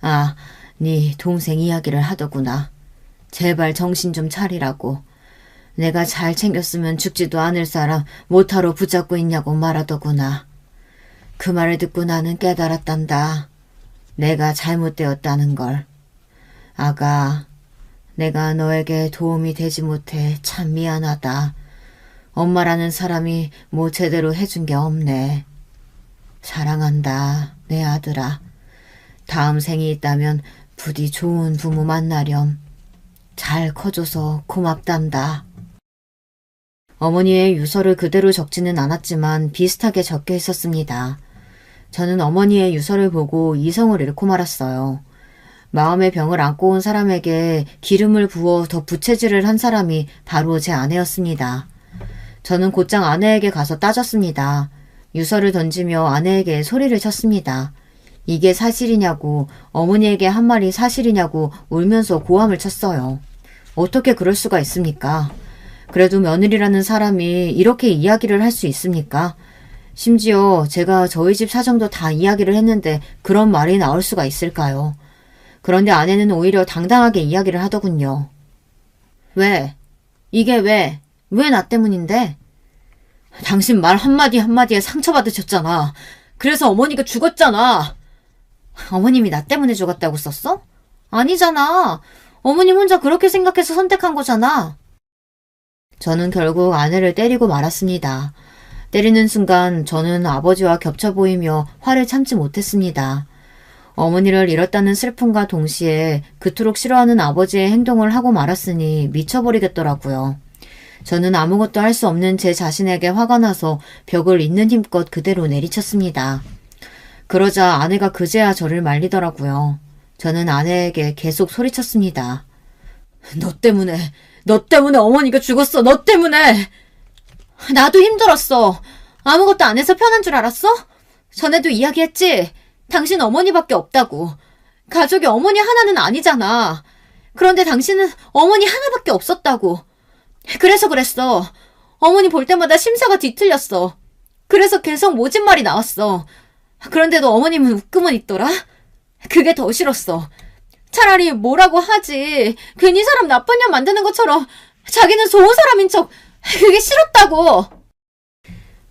아, 네 동생 이야기를 하더구나. 제발 정신 좀 차리라고. 내가 잘 챙겼으면 죽지도 않을 사람 못하러 붙잡고 있냐고 말하더구나. 그 말을 듣고 나는 깨달았단다. 내가 잘못되었다는 걸. 아가, 내가 너에게 도움이 되지 못해 참 미안하다. 엄마라는 사람이 뭐 제대로 해준 게 없네. 사랑한다, 내 아들아. 다음 생이 있다면 부디 좋은 부모 만나렴. 잘 커줘서 고맙단다. 어머니의 유서를 그대로 적지는 않았지만 비슷하게 적혀 있었습니다. 저는 어머니의 유서를 보고 이성을 잃고 말았어요. 마음의 병을 안고 온 사람에게 기름을 부어 더 부채질을 한 사람이 바로 제 아내였습니다. 저는 곧장 아내에게 가서 따졌습니다. 유서를 던지며 아내에게 소리를 쳤습니다. 이게 사실이냐고, 어머니에게 한 말이 사실이냐고 울면서 고함을 쳤어요. 어떻게 그럴 수가 있습니까? 그래도 며느리라는 사람이 이렇게 이야기를 할 수 있습니까? 심지어 제가 저희 집 사정도 다 이야기를 했는데 그런 말이 나올 수가 있을까요? 그런데 아내는 오히려 당당하게 이야기를 하더군요. 왜? 이게 왜? 왜 나 때문인데? 당신 말 한마디 한마디에 상처받으셨잖아. 그래서 어머니가 죽었잖아. 어머님이 나 때문에 죽었다고 썼어? 아니잖아. 어머님 혼자 그렇게 생각해서 선택한 거잖아. 저는 결국 아내를 때리고 말았습니다. 때리는 순간 저는 아버지와 겹쳐 보이며 화를 참지 못했습니다. 어머니를 잃었다는 슬픔과 동시에 그토록 싫어하는 아버지의 행동을 하고 말았으니 미쳐버리겠더라고요. 저는 아무것도 할 수 없는 제 자신에게 화가 나서 벽을 있는 힘껏 그대로 내리쳤습니다. 그러자 아내가 그제야 저를 말리더라고요. 저는 아내에게 계속 소리쳤습니다. 너 때문에 어머니가 죽었어. 너 때문에. 나도 힘들었어. 아무것도 안 해서 편한 줄 알았어? 전에도 이야기했지? 당신 어머니밖에 없다고. 가족이 어머니 하나는 아니잖아. 그런데 당신은 어머니 하나밖에 없었다고. 그래서 그랬어. 어머니 볼 때마다 심사가 뒤틀렸어. 그래서 계속 모진 말이 나왔어. 그런데도 어머님은 웃고만 있더라. 그게 더 싫었어. 차라리 뭐라고 하지. 괜히 사람 나쁜 년 만드는 것처럼 자기는 좋은 사람인 척. 그게 싫었다고.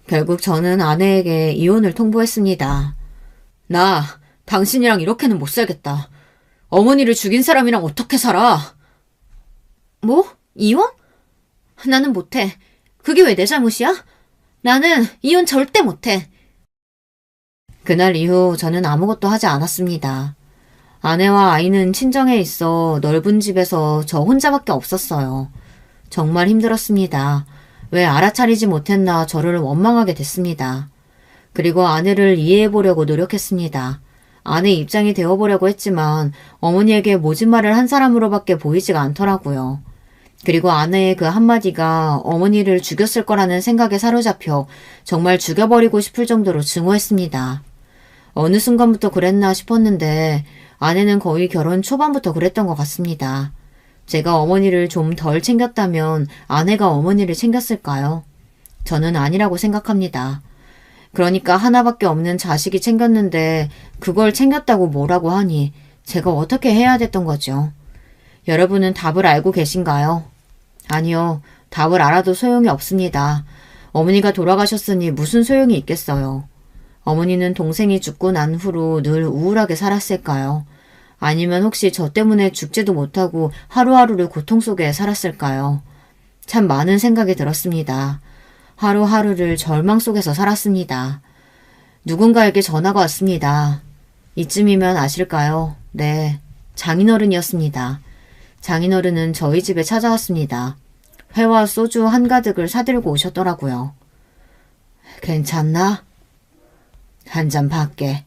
결국 저는 아내에게 이혼을 통보했습니다. 나 당신이랑 이렇게는 못 살겠다. 어머니를 죽인 사람이랑 어떻게 살아? 뭐? 이혼? 나는 못해. 그게 왜 내 잘못이야? 나는 이혼 절대 못해. 그날 이후 저는 아무것도 하지 않았습니다. 아내와 아이는 친정에 있어 넓은 집에서 저 혼자밖에 없었어요. 정말 힘들었습니다. 왜 알아차리지 못했나 저를 원망하게 됐습니다. 그리고 아내를 이해해보려고 노력했습니다. 아내 입장이 되어보려고 했지만 어머니에게 모진 말을 한 사람으로밖에 보이지가 않더라고요. 그리고 아내의 그 한마디가 어머니를 죽였을 거라는 생각에 사로잡혀 정말 죽여버리고 싶을 정도로 증오했습니다. 어느 순간부터 그랬나 싶었는데 아내는 거의 결혼 초반부터 그랬던 것 같습니다. 제가 어머니를 좀 덜 챙겼다면 아내가 어머니를 챙겼을까요? 저는 아니라고 생각합니다. 그러니까 하나밖에 없는 자식이 챙겼는데 그걸 챙겼다고 뭐라고 하니 제가 어떻게 해야 됐던 거죠? 여러분은 답을 알고 계신가요? 아니요. 답을 알아도 소용이 없습니다. 어머니가 돌아가셨으니 무슨 소용이 있겠어요. 어머니는 동생이 죽고 난 후로 늘 우울하게 살았을까요? 아니면 혹시 저 때문에 죽지도 못하고 하루하루를 고통 속에 살았을까요? 참 많은 생각이 들었습니다. 하루하루를 절망 속에서 살았습니다. 누군가에게 전화가 왔습니다. 이쯤이면 아실까요? 네, 장인어른이었습니다. 장인어른은 저희 집에 찾아왔습니다. 회와 소주 한가득을 사들고 오셨더라고요. 괜찮나? 한 잔 받게.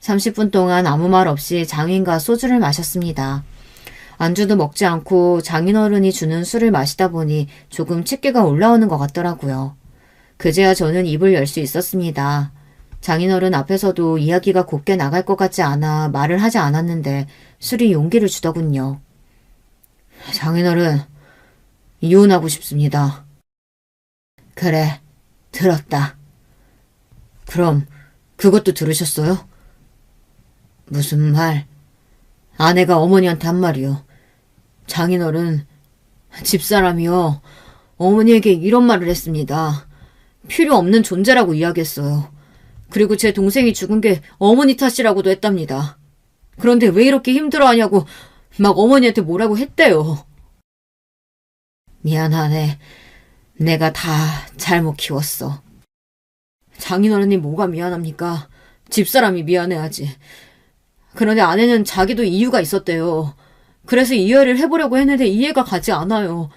30분 동안 아무 말 없이 장인과 소주를 마셨습니다. 안주도 먹지 않고 장인어른이 주는 술을 마시다 보니 조금 취기가 올라오는 것 같더라고요. 그제야 저는 입을 열 수 있었습니다. 장인어른 앞에서도 이야기가 곱게 나갈 것 같지 않아 말을 하지 않았는데 술이 용기를 주더군요. 장인어른, 이혼하고 싶습니다. 그래, 들었다. 그럼 그것도 들으셨어요? 무슨 말? 아내가 어머니한테 한 말이요. 장인어른, 집사람이요. 어머니에게 이런 말을 했습니다. 필요 없는 존재라고 이야기했어요. 그리고 제 동생이 죽은 게 어머니 탓이라고도 했답니다. 그런데 왜 이렇게 힘들어하냐고 막 어머니한테 뭐라고 했대요. 미안하네. 내가 다 잘못 키웠어. 장인어른이 뭐가 미안합니까? 집사람이 미안해하지. 그런데 아내는 자기도 이유가 있었대요. 그래서 이해를 해보려고 했는데 이해가 가지 않아요.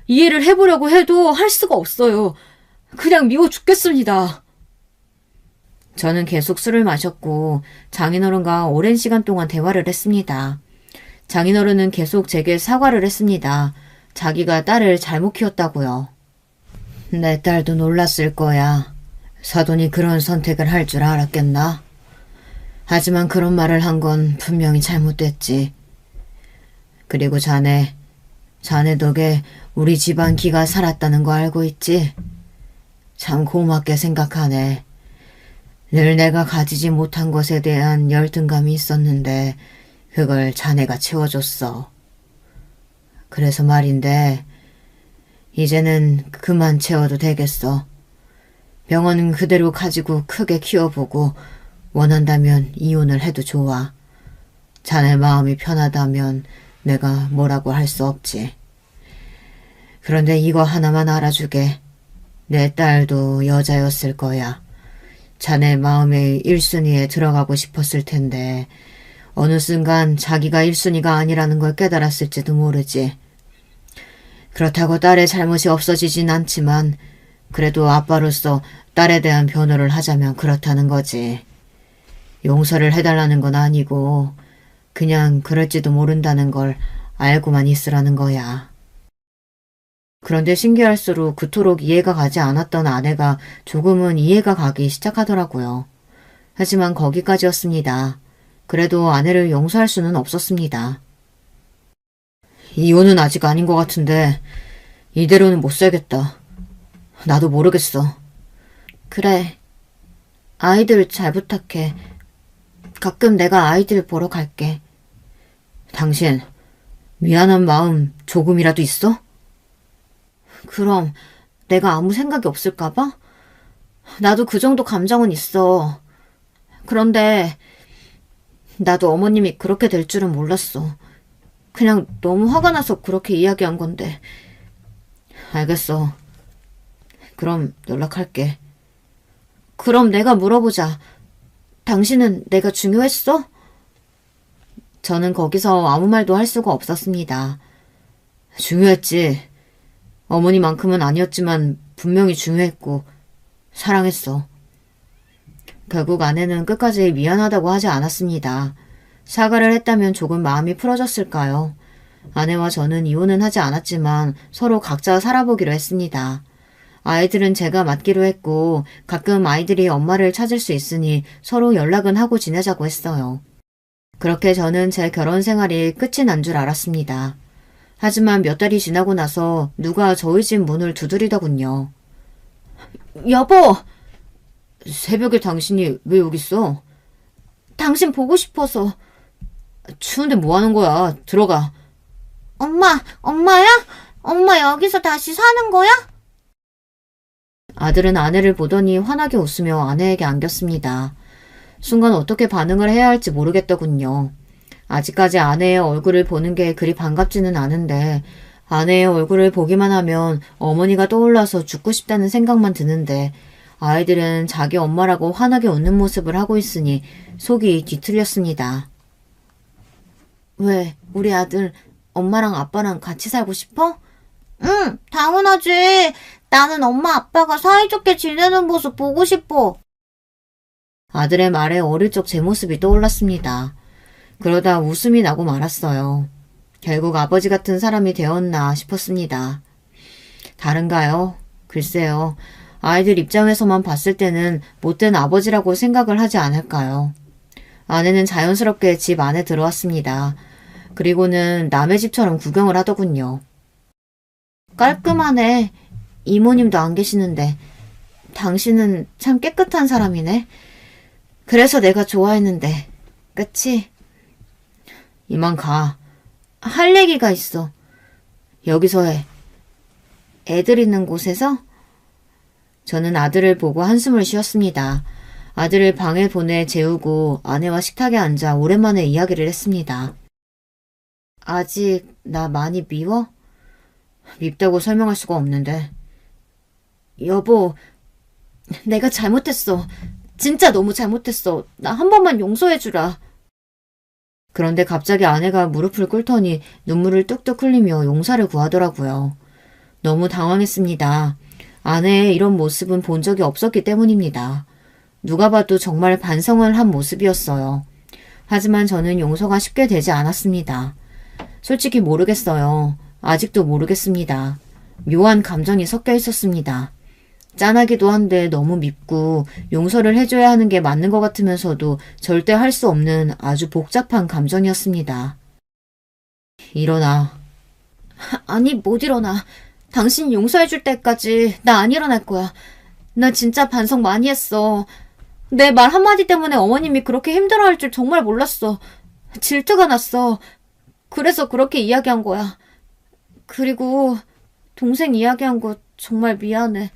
이해를 해보려고 해도 할 수가 없어요. 그냥 미워 죽겠습니다. 저는 계속 술을 마셨고 장인어른과 오랜 시간 동안 대화를 했습니다. 장인어른은 계속 제게 사과를 했습니다. 자기가 딸을 잘못 키웠다고요. 내 딸도 놀랐을 거야. 사돈이 그런 선택을 할 줄 알았겠나? 하지만 그런 말을 한 건 분명히 잘못됐지. 그리고 자네 덕에 우리 집안 기가 살았다는 거 알고 있지? 참 고맙게 생각하네. 늘 내가 가지지 못한 것에 대한 열등감이 있었는데 그걸 자네가 채워줬어. 그래서 말인데 이제는 그만 채워도 되겠어. 병원은 그대로 가지고 크게 키워보고 원한다면 이혼을 해도 좋아. 자네 마음이 편하다면 내가 뭐라고 할 수 없지. 그런데 이거 하나만 알아주게. 내 딸도 여자였을 거야. 자네 마음의 1순위에 들어가고 싶었을 텐데 어느 순간 자기가 1순위가 아니라는 걸 깨달았을지도 모르지. 그렇다고 딸의 잘못이 없어지진 않지만 그래도 아빠로서 딸에 대한 변호를 하자면 그렇다는 거지. 용서를 해달라는 건 아니고 그냥 그럴지도 모른다는 걸 알고만 있으라는 거야. 그런데 신기할수록 그토록 이해가 가지 않았던 아내가 조금은 이해가 가기 시작하더라고요. 하지만 거기까지였습니다. 그래도 아내를 용서할 수는 없었습니다. 이혼은 아직 아닌 것 같은데 이대로는 못 살겠다. 나도 모르겠어. 그래. 아이들 잘 부탁해. 가끔 내가 아이들 보러 갈게. 당신 미안한 마음 조금이라도 있어? 그럼 내가 아무 생각이 없을까봐? 나도 그 정도 감정은 있어. 그런데 나도 어머님이 그렇게 될 줄은 몰랐어. 그냥 너무 화가 나서 그렇게 이야기한 건데. 알겠어. 그럼 연락할게. 그럼 내가 물어보자. 당신은 내가 중요했어? 저는 거기서 아무 말도 할 수가 없었습니다. 중요했지. 어머니만큼은 아니었지만 분명히 중요했고 사랑했어. 결국 아내는 끝까지 미안하다고 하지 않았습니다. 사과를 했다면 조금 마음이 풀어졌을까요? 아내와 저는 이혼은 하지 않았지만 서로 각자 살아보기로 했습니다. 아이들은 제가 맡기로 했고 가끔 아이들이 엄마를 찾을 수 있으니 서로 연락은 하고 지내자고 했어요. 그렇게 저는 제 결혼 생활이 끝이 난 줄 알았습니다. 하지만 몇 달이 지나고 나서 누가 저희 집 문을 두드리더군요. 여보! 새벽에 당신이 왜 여기 있어? 당신 보고 싶어서. 추운데 뭐 하는 거야? 들어가. 엄마야? 엄마 여기서 다시 사는 거야? 아들은 아내를 보더니 환하게 웃으며 아내에게 안겼습니다. 순간 어떻게 반응을 해야 할지 모르겠더군요. 아직까지 아내의 얼굴을 보는 게 그리 반갑지는 않은데 아내의 얼굴을 보기만 하면 어머니가 떠올라서 죽고 싶다는 생각만 드는데 아이들은 자기 엄마라고 환하게 웃는 모습을 하고 있으니 속이 뒤틀렸습니다. 왜 우리 아들 엄마랑 아빠랑 같이 살고 싶어? 응, 당연하지. 나는 엄마 아빠가 사이좋게 지내는 모습 보고 싶어. 아들의 말에 어릴 적 제 모습이 떠올랐습니다. 그러다 웃음이 나고 말았어요. 결국 아버지 같은 사람이 되었나 싶었습니다. 다른가요? 글쎄요. 아이들 입장에서만 봤을 때는 못된 아버지라고 생각을 하지 않을까요? 아내는 자연스럽게 집 안에 들어왔습니다. 그리고는 남의 집처럼 구경을 하더군요. 깔끔하네. 이모님도 안 계시는데. 당신은 참 깨끗한 사람이네. 그래서 내가 좋아했는데. 그치? 이만 가. 할 얘기가 있어. 여기서 해. 애들 있는 곳에서? 저는 아들을 보고 한숨을 쉬었습니다. 아들을 방에 보내 재우고 아내와 식탁에 앉아 오랜만에 이야기를 했습니다. 아직 나 많이 미워? 밉다고 설명할 수가 없는데. 여보, 내가 잘못했어. 진짜 너무 잘못했어. 나 한 번만 용서해주라. 그런데 갑자기 아내가 무릎을 꿇더니 눈물을 뚝뚝 흘리며 용서를 구하더라고요. 너무 당황했습니다. 아내의 이런 모습은 본 적이 없었기 때문입니다. 누가 봐도 정말 반성을 한 모습이었어요. 하지만 저는 용서가 쉽게 되지 않았습니다. 솔직히 모르겠어요. 아직도 모르겠습니다. 묘한 감정이 섞여 있었습니다. 짠하기도 한데 너무 밉고 용서를 해줘야 하는 게 맞는 것 같으면서도 절대 할 수 없는 아주 복잡한 감정이었습니다. 일어나. 아니, 못 일어나. 당신 용서해줄 때까지 나 안 일어날 거야. 나 진짜 반성 많이 했어. 내 말 한마디 때문에 어머님이 그렇게 힘들어할 줄 정말 몰랐어. 질투가 났어. 그래서 그렇게 이야기한 거야. 그리고 동생 이야기한 거 정말 미안해.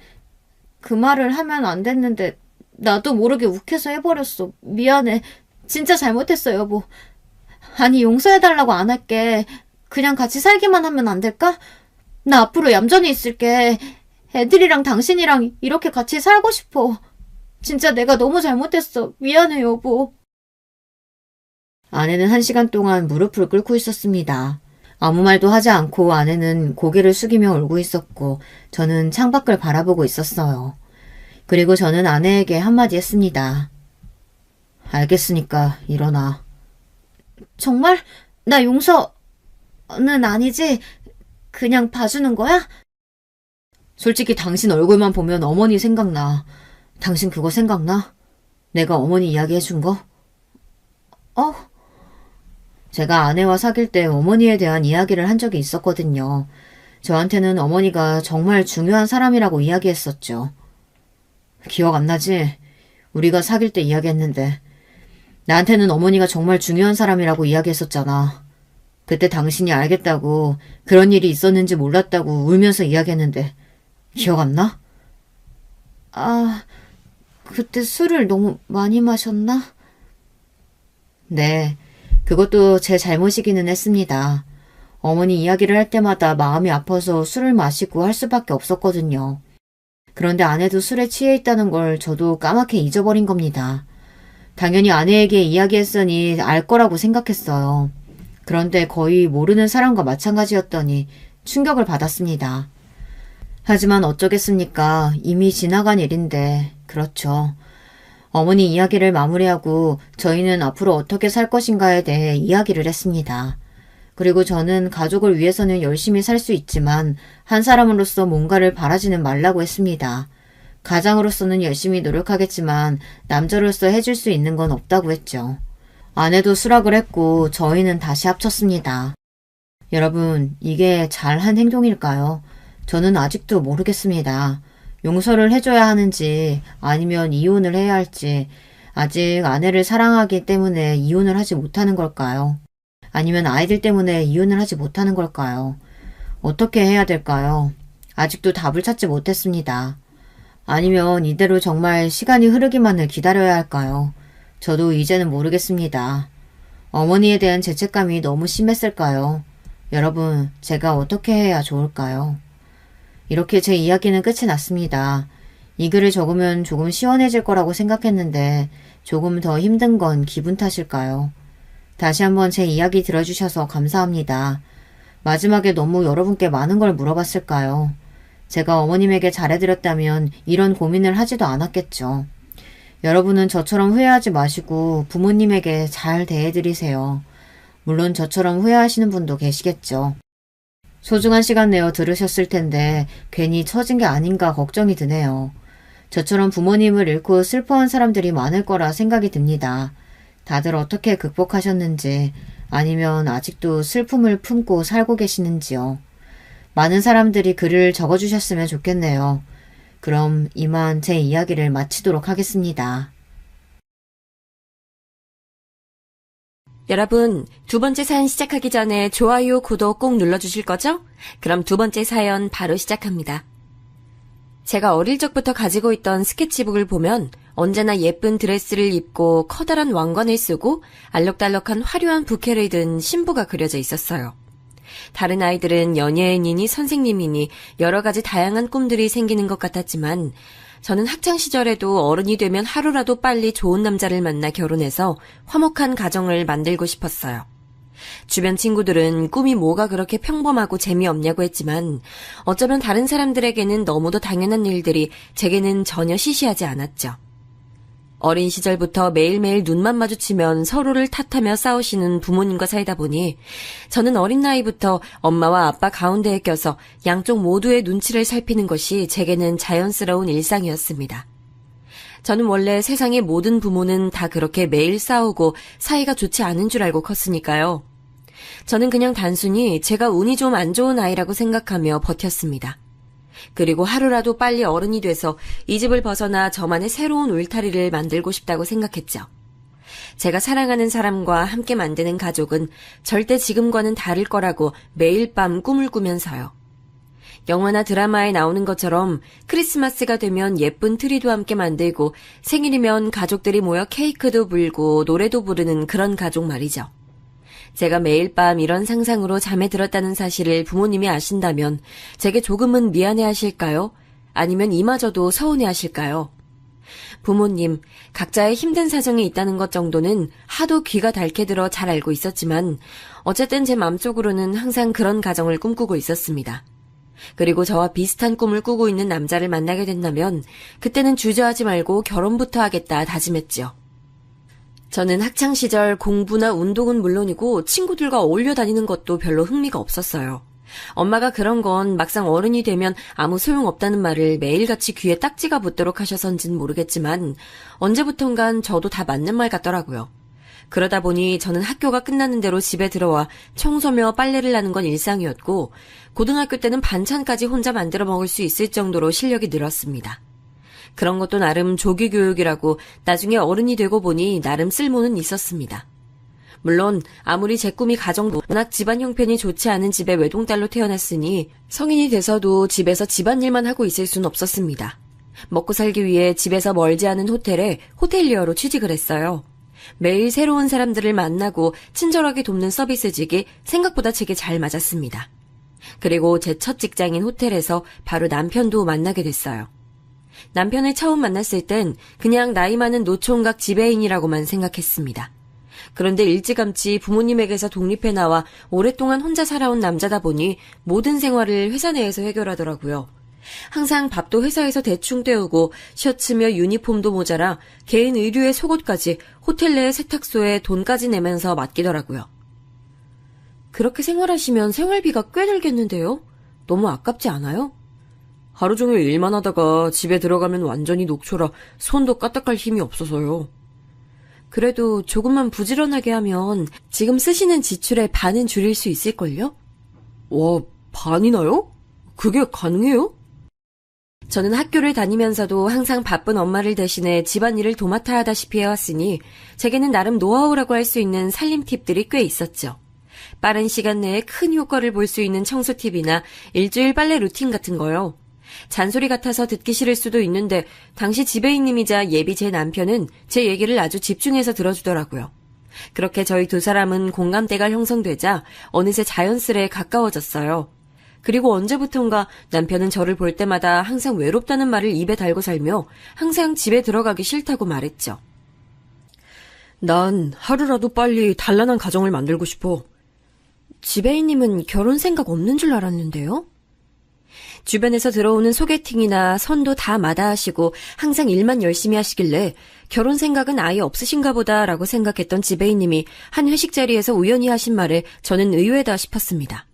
그 말을 하면 안 됐는데 나도 모르게 욱해서 해버렸어. 미안해. 진짜 잘못했어, 여보. 아니, 용서해달라고 안 할게. 그냥 같이 살기만 하면 안 될까? 나 앞으로 얌전히 있을게. 애들이랑 당신이랑 이렇게 같이 살고 싶어. 진짜 내가 너무 잘못했어. 미안해, 여보. 아내는 1시간 동안 무릎을 꿇고 있었습니다. 아무 말도 하지 않고 아내는 고개를 숙이며 울고 있었고 저는 창밖을 바라보고 있었어요. 그리고 저는 아내에게 한마디 했습니다. 알겠으니까 일어나. 정말? 나 용서는 아니지? 그냥 봐주는 거야? 솔직히 당신 얼굴만 보면 어머니 생각나. 당신 그거 생각나? 내가 어머니 이야기 해준 거? 제가 아내와 사귈 때 어머니에 대한 이야기를 한 적이 있었거든요. 저한테는 어머니가 정말 중요한 사람이라고 이야기했었죠. 기억 안 나지? 우리가 사귈 때 이야기했는데 나한테는 어머니가 정말 중요한 사람이라고 이야기했었잖아. 그때 당신이 알겠다고 그런 일이 있었는지 몰랐다고 울면서 이야기했는데 기억 안 나? 아, 그때 술을 너무 많이 마셨나? 네, 그것도 제 잘못이기는 했습니다. 어머니 이야기를 할 때마다 마음이 아파서 술을 마시고 할 수밖에 없었거든요. 그런데 아내도 술에 취해 있다는 걸 저도 까맣게 잊어버린 겁니다. 당연히 아내에게 이야기했으니 알 거라고 생각했어요. 그런데 거의 모르는 사람과 마찬가지였더니 충격을 받았습니다. 하지만 어쩌겠습니까? 이미 지나간 일인데, 그렇죠. 어머니 이야기를 마무리하고 저희는 앞으로 어떻게 살 것인가에 대해 이야기를 했습니다. 그리고 저는 가족을 위해서는 열심히 살 수 있지만 한 사람으로서 뭔가를 바라지는 말라고 했습니다. 가장으로서는 열심히 노력하겠지만 남자로서 해줄 수 있는 건 없다고 했죠. 아내도 수락을 했고 저희는 다시 합쳤습니다. 여러분, 이게 잘한 행동일까요? 저는 아직도 모르겠습니다. 용서를 해줘야 하는지 아니면 이혼을 해야 할지, 아직 아내를 사랑하기 때문에 이혼을 하지 못하는 걸까요? 아니면 아이들 때문에 이혼을 하지 못하는 걸까요? 어떻게 해야 될까요? 아직도 답을 찾지 못했습니다. 아니면 이대로 정말 시간이 흐르기만을 기다려야 할까요? 저도 이제는 모르겠습니다. 어머니에 대한 죄책감이 너무 심했을까요? 여러분, 제가 어떻게 해야 좋을까요? 이렇게 제 이야기는 끝이 났습니다. 이 글을 적으면 조금 시원해질 거라고 생각했는데 조금 더 힘든 건 기분 탓일까요? 다시 한번 제 이야기 들어주셔서 감사합니다. 마지막에 너무 여러분께 많은 걸 물어봤을까요? 제가 어머님에게 잘해드렸다면 이런 고민을 하지도 않았겠죠. 여러분은 저처럼 후회하지 마시고 부모님에게 잘 대해드리세요. 물론 저처럼 후회하시는 분도 계시겠죠. 소중한 시간 내어 들으셨을 텐데 괜히 처진 게 아닌가 걱정이 드네요. 저처럼 부모님을 잃고 슬퍼한 사람들이 많을 거라 생각이 듭니다. 다들 어떻게 극복하셨는지, 아니면 아직도 슬픔을 품고 살고 계시는지요. 많은 사람들이 글을 적어주셨으면 좋겠네요. 그럼 이만 제 이야기를 마치도록 하겠습니다. 여러분, 두 번째 사연 시작하기 전에 좋아요, 구독 꼭 눌러주실 거죠? 그럼 두 번째 사연 바로 시작합니다. 제가 어릴 적부터 가지고 있던 스케치북을 보면 언제나 예쁜 드레스를 입고 커다란 왕관을 쓰고 알록달록한 화려한 부케를 든 신부가 그려져 있었어요. 다른 아이들은 연예인이니 선생님이니 여러 가지 다양한 꿈들이 생기는 것 같았지만 저는 학창시절에도 어른이 되면 하루라도 빨리 좋은 남자를 만나 결혼해서 화목한 가정을 만들고 싶었어요. 주변 친구들은 꿈이 뭐가 그렇게 평범하고 재미없냐고 했지만 어쩌면 다른 사람들에게는 너무도 당연한 일들이 제게는 전혀 시시하지 않았죠. 어린 시절부터 매일매일 눈만 마주치면 서로를 탓하며 싸우시는 부모님과 살다 보니 저는 어린 나이부터 엄마와 아빠 가운데에 껴서 양쪽 모두의 눈치를 살피는 것이 제게는 자연스러운 일상이었습니다. 저는 원래 세상의 모든 부모는 다 그렇게 매일 싸우고 사이가 좋지 않은 줄 알고 컸으니까요. 저는 그냥 단순히 제가 운이 좀 안 좋은 아이라고 생각하며 버텼습니다. 그리고 하루라도 빨리 어른이 돼서 이 집을 벗어나 저만의 새로운 울타리를 만들고 싶다고 생각했죠. 제가 사랑하는 사람과 함께 만드는 가족은 절대 지금과는 다를 거라고 매일 밤 꿈을 꾸면서요. 영화나 드라마에 나오는 것처럼 크리스마스가 되면 예쁜 트리도 함께 만들고 생일이면 가족들이 모여 케이크도 불고 노래도 부르는 그런 가족 말이죠. 제가 매일 밤 이런 상상으로 잠에 들었다는 사실을 부모님이 아신다면 제게 조금은 미안해하실까요? 아니면 이마저도 서운해하실까요? 부모님, 각자의 힘든 사정이 있다는 것 정도는 하도 귀가 닳게 들어 잘 알고 있었지만 어쨌든 제 맘속으로는 항상 그런 가정을 꿈꾸고 있었습니다. 그리고 저와 비슷한 꿈을 꾸고 있는 남자를 만나게 된다면 그때는 주저하지 말고 결혼부터 하겠다 다짐했죠. 저는 학창시절 공부나 운동은 물론이고 친구들과 어울려 다니는 것도 별로 흥미가 없었어요. 엄마가 그런 건 막상 어른이 되면 아무 소용없다는 말을 매일같이 귀에 딱지가 붙도록 하셔서인지는 모르겠지만 언제부턴간 저도 다 맞는 말 같더라고요. 그러다 보니 저는 학교가 끝나는 대로 집에 들어와 청소며 빨래를 하는 건 일상이었고 고등학교 때는 반찬까지 혼자 만들어 먹을 수 있을 정도로 실력이 늘었습니다. 그런 것도 나름 조기 교육이라고 나중에 어른이 되고 보니 나름 쓸모는 있었습니다. 물론 아무리 제 꿈이 가정도 워낙 집안 형편이 좋지 않은 집에 외동딸로 태어났으니 성인이 돼서도 집에서 집안일만 하고 있을 순 없었습니다. 먹고 살기 위해 집에서 멀지 않은 호텔에 호텔리어로 취직을 했어요. 매일 새로운 사람들을 만나고 친절하게 돕는 서비스직이 생각보다 제게 잘 맞았습니다. 그리고 제 첫 직장인 호텔에서 바로 남편도 만나게 됐어요. 남편을 처음 만났을 땐 그냥 나이 많은 노총각 지배인이라고만 생각했습니다. 그런데 일찌감치 부모님에게서 독립해 나와 오랫동안 혼자 살아온 남자다 보니 모든 생활을 회사 내에서 해결하더라고요. 항상 밥도 회사에서 대충 때우고 셔츠며 유니폼도 모자라 개인 의류의 속옷까지 호텔 내 세탁소에 돈까지 내면서 맡기더라고요. 그렇게 생활하시면 생활비가 꽤 들겠는데요? 너무 아깝지 않아요? 하루 종일 일만 하다가 집에 들어가면 완전히 녹초라 손도 까딱할 힘이 없어서요. 그래도 조금만 부지런하게 하면 지금 쓰시는 지출의 반은 줄일 수 있을걸요? 와, 반이나요? 그게 가능해요? 저는 학교를 다니면서도 항상 바쁜 엄마를 대신해 집안일을 도맡아 하다시피 해왔으니 제게는 나름 노하우라고 할 수 있는 살림 팁들이 꽤 있었죠. 빠른 시간 내에 큰 효과를 볼 수 있는 청소 팁이나 일주일 빨래 루틴 같은 거요. 잔소리 같아서 듣기 싫을 수도 있는데 당시 지배인님이자 예비 제 남편은 제 얘기를 아주 집중해서 들어주더라고요. 그렇게 저희 두 사람은 공감대가 형성되자 어느새 자연스레 가까워졌어요. 그리고 언제부턴가 남편은 저를 볼 때마다 항상 외롭다는 말을 입에 달고 살며 항상 집에 들어가기 싫다고 말했죠. 난 하루라도 빨리 단란한 가정을 만들고 싶어. 지배인님은 결혼 생각 없는 줄 알았는데요? 주변에서 들어오는 소개팅이나 선도 다 마다하시고 항상 일만 열심히 하시길래 결혼 생각은 아예 없으신가 보다라고 생각했던 지배인님이 한 회식 자리에서 우연히 하신 말에 저는 의외다 싶었습니다.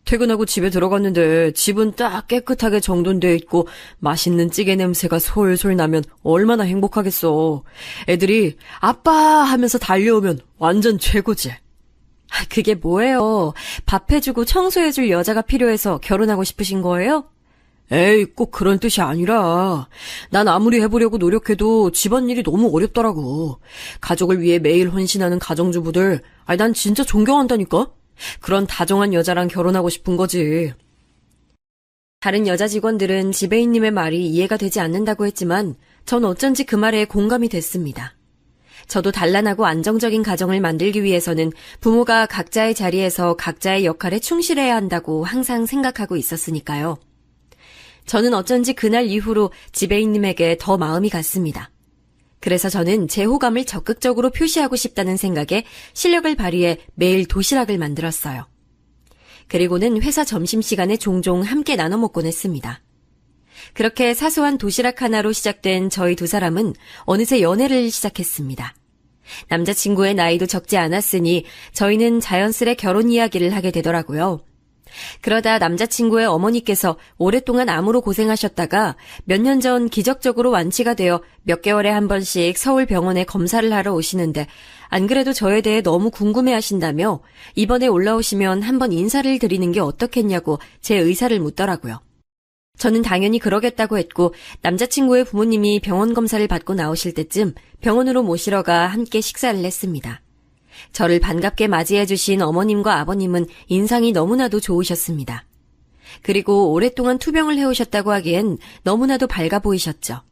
퇴근하고 집에 들어갔는데 집은 딱 깨끗하게 정돈되어 있고 맛있는 찌개 냄새가 솔솔 나면 얼마나 행복하겠어. 애들이 아빠 하면서 달려오면 완전 최고지. 그게 뭐예요? 밥 해주고 청소해줄 여자가 필요해서 결혼하고 싶으신 거예요? 에이, 꼭 그런 뜻이 아니라 난 아무리 해보려고 노력해도 집안일이 너무 어렵더라고. 가족을 위해 매일 헌신하는 가정주부들, 난 진짜 존경한다니까? 그런 다정한 여자랑 결혼하고 싶은 거지. 다른 여자 직원들은 지배인님의 말이 이해가 되지 않는다고 했지만 전 어쩐지 그 말에 공감이 됐습니다. 저도 단란하고 안정적인 가정을 만들기 위해서는 부모가 각자의 자리에서 각자의 역할에 충실해야 한다고 항상 생각하고 있었으니까요. 저는 어쩐지 그날 이후로 지배인님에게 더 마음이 갔습니다. 그래서 저는 제 호감을 적극적으로 표시하고 싶다는 생각에 실력을 발휘해 매일 도시락을 만들었어요. 그리고는 회사 점심시간에 종종 함께 나눠 먹곤 했습니다. 그렇게 사소한 도시락 하나로 시작된 저희 두 사람은 어느새 연애를 시작했습니다. 남자친구의 나이도 적지 않았으니 저희는 자연스레 결혼 이야기를 하게 되더라고요. 그러다 남자친구의 어머니께서 오랫동안 암으로 고생하셨다가 몇 년 전 기적적으로 완치가 되어 몇 개월에 한 번씩 서울 병원에 검사를 하러 오시는데 안 그래도 저에 대해 너무 궁금해하신다며 이번에 올라오시면 한번 인사를 드리는 게 어떻겠냐고 제 의사를 묻더라고요. 저는 당연히 그러겠다고 했고 남자친구의 부모님이 병원 검사를 받고 나오실 때쯤 병원으로 모시러 가 함께 식사를 했습니다. 저를 반갑게 맞이해 주신 어머님과 아버님은 인상이 너무나도 좋으셨습니다. 그리고 오랫동안 투병을 해오셨다고 하기엔 너무나도 밝아 보이셨죠.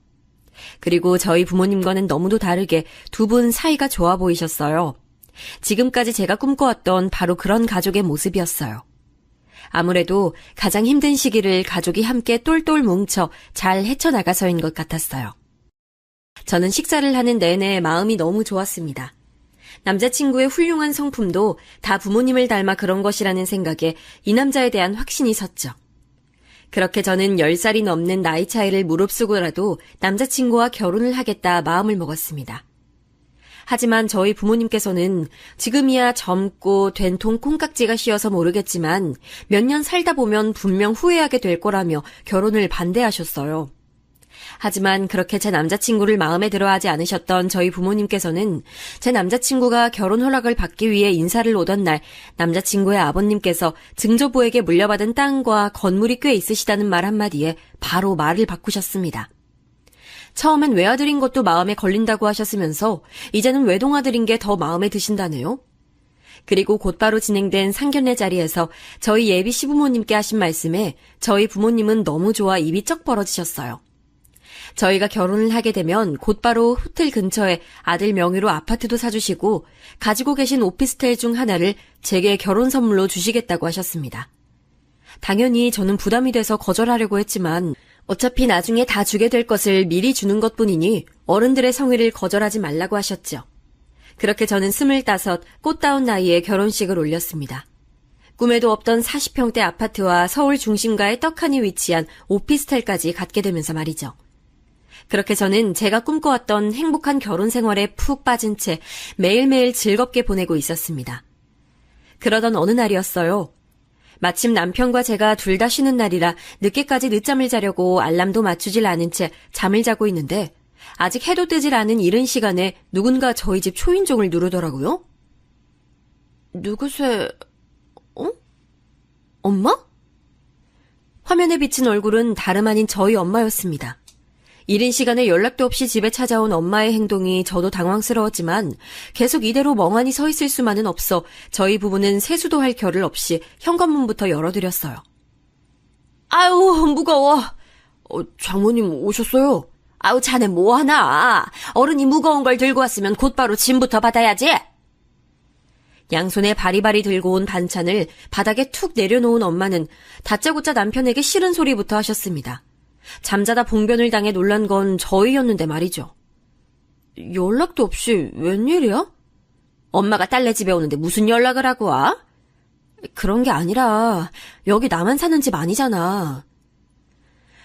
그리고 저희 부모님과는 너무도 다르게 두 분 사이가 좋아 보이셨어요. 지금까지 제가 꿈꿔왔던 바로 그런 가족의 모습이었어요. 아무래도 가장 힘든 시기를 가족이 함께 똘똘 뭉쳐 잘 헤쳐나가서인 것 같았어요. 저는 식사를 하는 내내 마음이 너무 좋았습니다. 남자친구의 훌륭한 성품도 다 부모님을 닮아 그런 것이라는 생각에 이 남자에 대한 확신이 섰죠. 그렇게 저는 10살이 넘는 나이 차이를 무릅쓰고라도 남자친구와 결혼을 하겠다 마음을 먹었습니다. 하지만 저희 부모님께서는 지금이야 젊고 된통 콩깍지가 씌어서 모르겠지만 몇 년 살다 보면 분명 후회하게 될 거라며 결혼을 반대하셨어요. 하지만 그렇게 제 남자친구를 마음에 들어하지 않으셨던 저희 부모님께서는 제 남자친구가 결혼 허락을 받기 위해 인사를 오던 날 남자친구의 아버님께서 증조부에게 물려받은 땅과 건물이 꽤 있으시다는 말 한마디에 바로 말을 바꾸셨습니다. 처음엔 외아들인 것도 마음에 걸린다고 하셨으면서 이제는 외동아들인 게 더 마음에 드신다네요. 그리고 곧바로 진행된 상견례 자리에서 저희 예비 시부모님께 하신 말씀에 저희 부모님은 너무 좋아 입이 쩍 벌어지셨어요. 저희가 결혼을 하게 되면 곧바로 호텔 근처에 아들 명의로 아파트도 사주시고 가지고 계신 오피스텔 중 하나를 제게 결혼 선물로 주시겠다고 하셨습니다. 당연히 저는 부담이 돼서 거절하려고 했지만 어차피 나중에 다 주게 될 것을 미리 주는 것뿐이니 어른들의 성의를 거절하지 말라고 하셨죠. 그렇게 저는 25, 꽃다운 나이에 결혼식을 올렸습니다. 꿈에도 없던 40평대 아파트와 서울 중심가의 떡하니 위치한 오피스텔까지 갖게 되면서 말이죠. 그렇게 저는 제가 꿈꿔왔던 행복한 결혼 생활에 푹 빠진 채 매일매일 즐겁게 보내고 있었습니다. 그러던 어느 날이었어요. 마침 남편과 제가 둘 다 쉬는 날이라 늦게까지 늦잠을 자려고 알람도 맞추질 않은 채 잠을 자고 있는데 아직 해도 뜨질 않은 이른 시간에 누군가 저희 집 초인종을 누르더라고요. 누구세요? 엄마? 화면에 비친 얼굴은 다름 아닌 저희 엄마였습니다. 이른 시간에 연락도 없이 집에 찾아온 엄마의 행동이 저도 당황스러웠지만 계속 이대로 멍하니 서 있을 수만은 없어 저희 부부는 세수도 할 겨를 없이 현관문부터 열어드렸어요. 아유, 무거워. 장모님 오셨어요? 아우, 자네 뭐하나? 어른이 무거운 걸 들고 왔으면 곧바로 짐부터 받아야지. 양손에 바리바리 들고 온 반찬을 바닥에 툭 내려놓은 엄마는 다짜고짜 남편에게 싫은 소리부터 하셨습니다. 잠자다 봉변을 당해 놀란 건 저희였는데 말이죠. 연락도 없이 웬일이야? 엄마가 딸네 집에 오는데 무슨 연락을 하고 와? 그런 게 아니라 여기 나만 사는 집 아니잖아.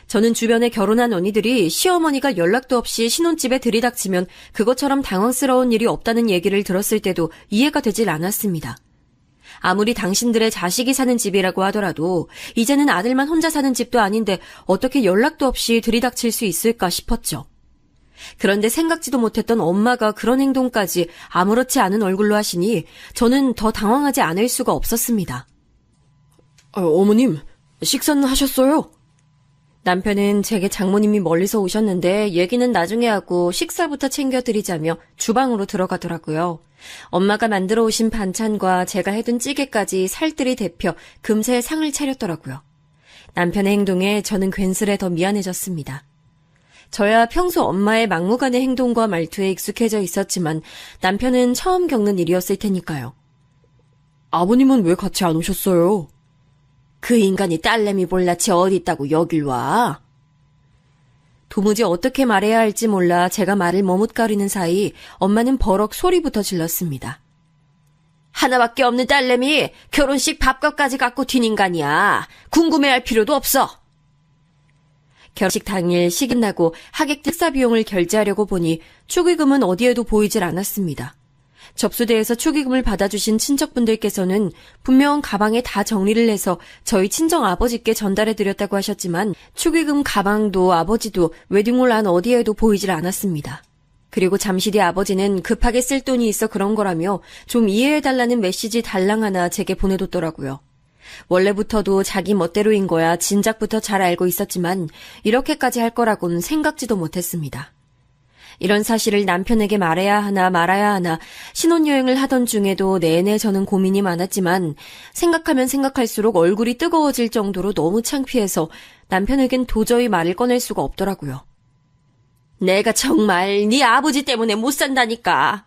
저는 주변에 결혼한 언니들이 시어머니가 연락도 없이 신혼집에 들이닥치면 그것처럼 당황스러운 일이 없다는 얘기를 들었을 때도 이해가 되질 않았습니다. 아무리 당신들의 자식이 사는 집이라고 하더라도 이제는 아들만 혼자 사는 집도 아닌데 어떻게 연락도 없이 들이닥칠 수 있을까 싶었죠. 그런데 생각지도 못했던 엄마가 그런 행동까지 아무렇지 않은 얼굴로 하시니 저는 더 당황하지 않을 수가 없었습니다. 어머님, 식사는 하셨어요? 남편은 제게 장모님이 멀리서 오셨는데 얘기는 나중에 하고 식사부터 챙겨드리자며 주방으로 들어가더라고요. 엄마가 만들어 오신 반찬과 제가 해둔 찌개까지 살뜰히 데펴 금세 상을 차렸더라고요. 남편의 행동에 저는 괜스레 더 미안해졌습니다. 저야 평소 엄마의 막무가내 행동과 말투에 익숙해져 있었지만 남편은 처음 겪는 일이었을 테니까요. 아버님은 왜 같이 안 오셨어요? 그 인간이 딸내미 볼낯이 어디 있다고 여길 와? 도무지 어떻게 말해야 할지 몰라 제가 말을 머뭇거리는 사이 엄마는 버럭 소리부터 질렀습니다. 하나밖에 없는 딸내미 결혼식 밥값까지 갖고 튄 인간이야. 궁금해할 필요도 없어. 결혼식 당일 식이 나고 하객 식사 비용을 결제하려고 보니 축의금은 어디에도 보이질 않았습니다. 접수대에서 축의금을 받아주신 친척분들께서는 분명 가방에 다 정리를 해서 저희 친정아버지께 전달해드렸다고 하셨지만 축의금 가방도 아버지도 웨딩홀 안 어디에도 보이질 않았습니다. 그리고 잠시 뒤 아버지는 급하게 쓸 돈이 있어 그런 거라며 좀 이해해달라는 메시지 달랑 하나 제게 보내뒀더라고요. 원래부터도 자기 멋대로인 거야 진작부터 잘 알고 있었지만 이렇게까지 할 거라고는 생각지도 못했습니다. 이런 사실을 남편에게 말해야 하나 말아야 하나 신혼여행을 하던 중에도 내내 저는 고민이 많았지만 생각하면 생각할수록 얼굴이 뜨거워질 정도로 너무 창피해서 남편에겐 도저히 말을 꺼낼 수가 없더라고요. 내가 정말 네 아버지 때문에 못 산다니까.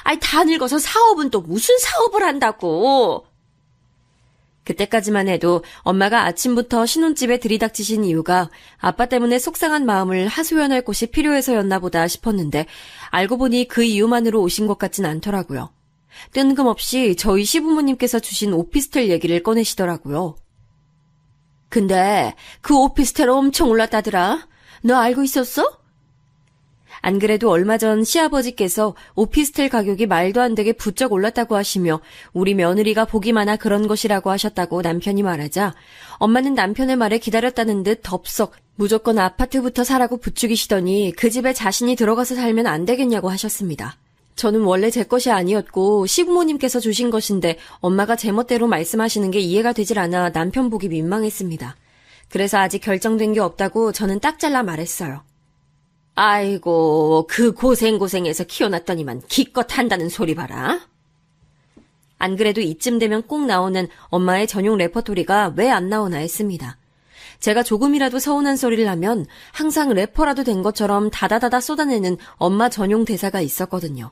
아이 다 늙어서 사업은 또 무슨 사업을 한다고. 그때까지만 해도 엄마가 아침부터 신혼집에 들이닥치신 이유가 아빠 때문에 속상한 마음을 하소연할 곳이 필요해서였나 보다 싶었는데 알고 보니 그 이유만으로 오신 것 같진 않더라고요. 뜬금없이 저희 시부모님께서 주신 오피스텔 얘기를 꺼내시더라고요. 근데 그 오피스텔 엄청 올랐다더라. 너 알고 있었어? 안 그래도 얼마 전 시아버지께서 오피스텔 가격이 말도 안 되게 부쩍 올랐다고 하시며 우리 며느리가 복이 많아 그런 것이라고 하셨다고 남편이 말하자 엄마는 남편의 말에 기다렸다는 듯 덥석 무조건 아파트부터 사라고 부추기시더니 그 집에 자신이 들어가서 살면 안 되겠냐고 하셨습니다. 저는 원래 제 것이 아니었고 시부모님께서 주신 것인데 엄마가 제멋대로 말씀하시는 게 이해가 되질 않아 남편 보기 민망했습니다. 그래서 아직 결정된 게 없다고 저는 딱 잘라 말했어요. 아이고, 그 고생해서 키워놨더니만 기껏 한다는 소리 봐라. 안 그래도 이쯤 되면 꼭 나오는 엄마의 전용 레퍼토리가 왜 안 나오나 했습니다. 제가 조금이라도 서운한 소리를 하면 항상 래퍼라도 된 것처럼 다다다다 쏟아내는 엄마 전용 대사가 있었거든요.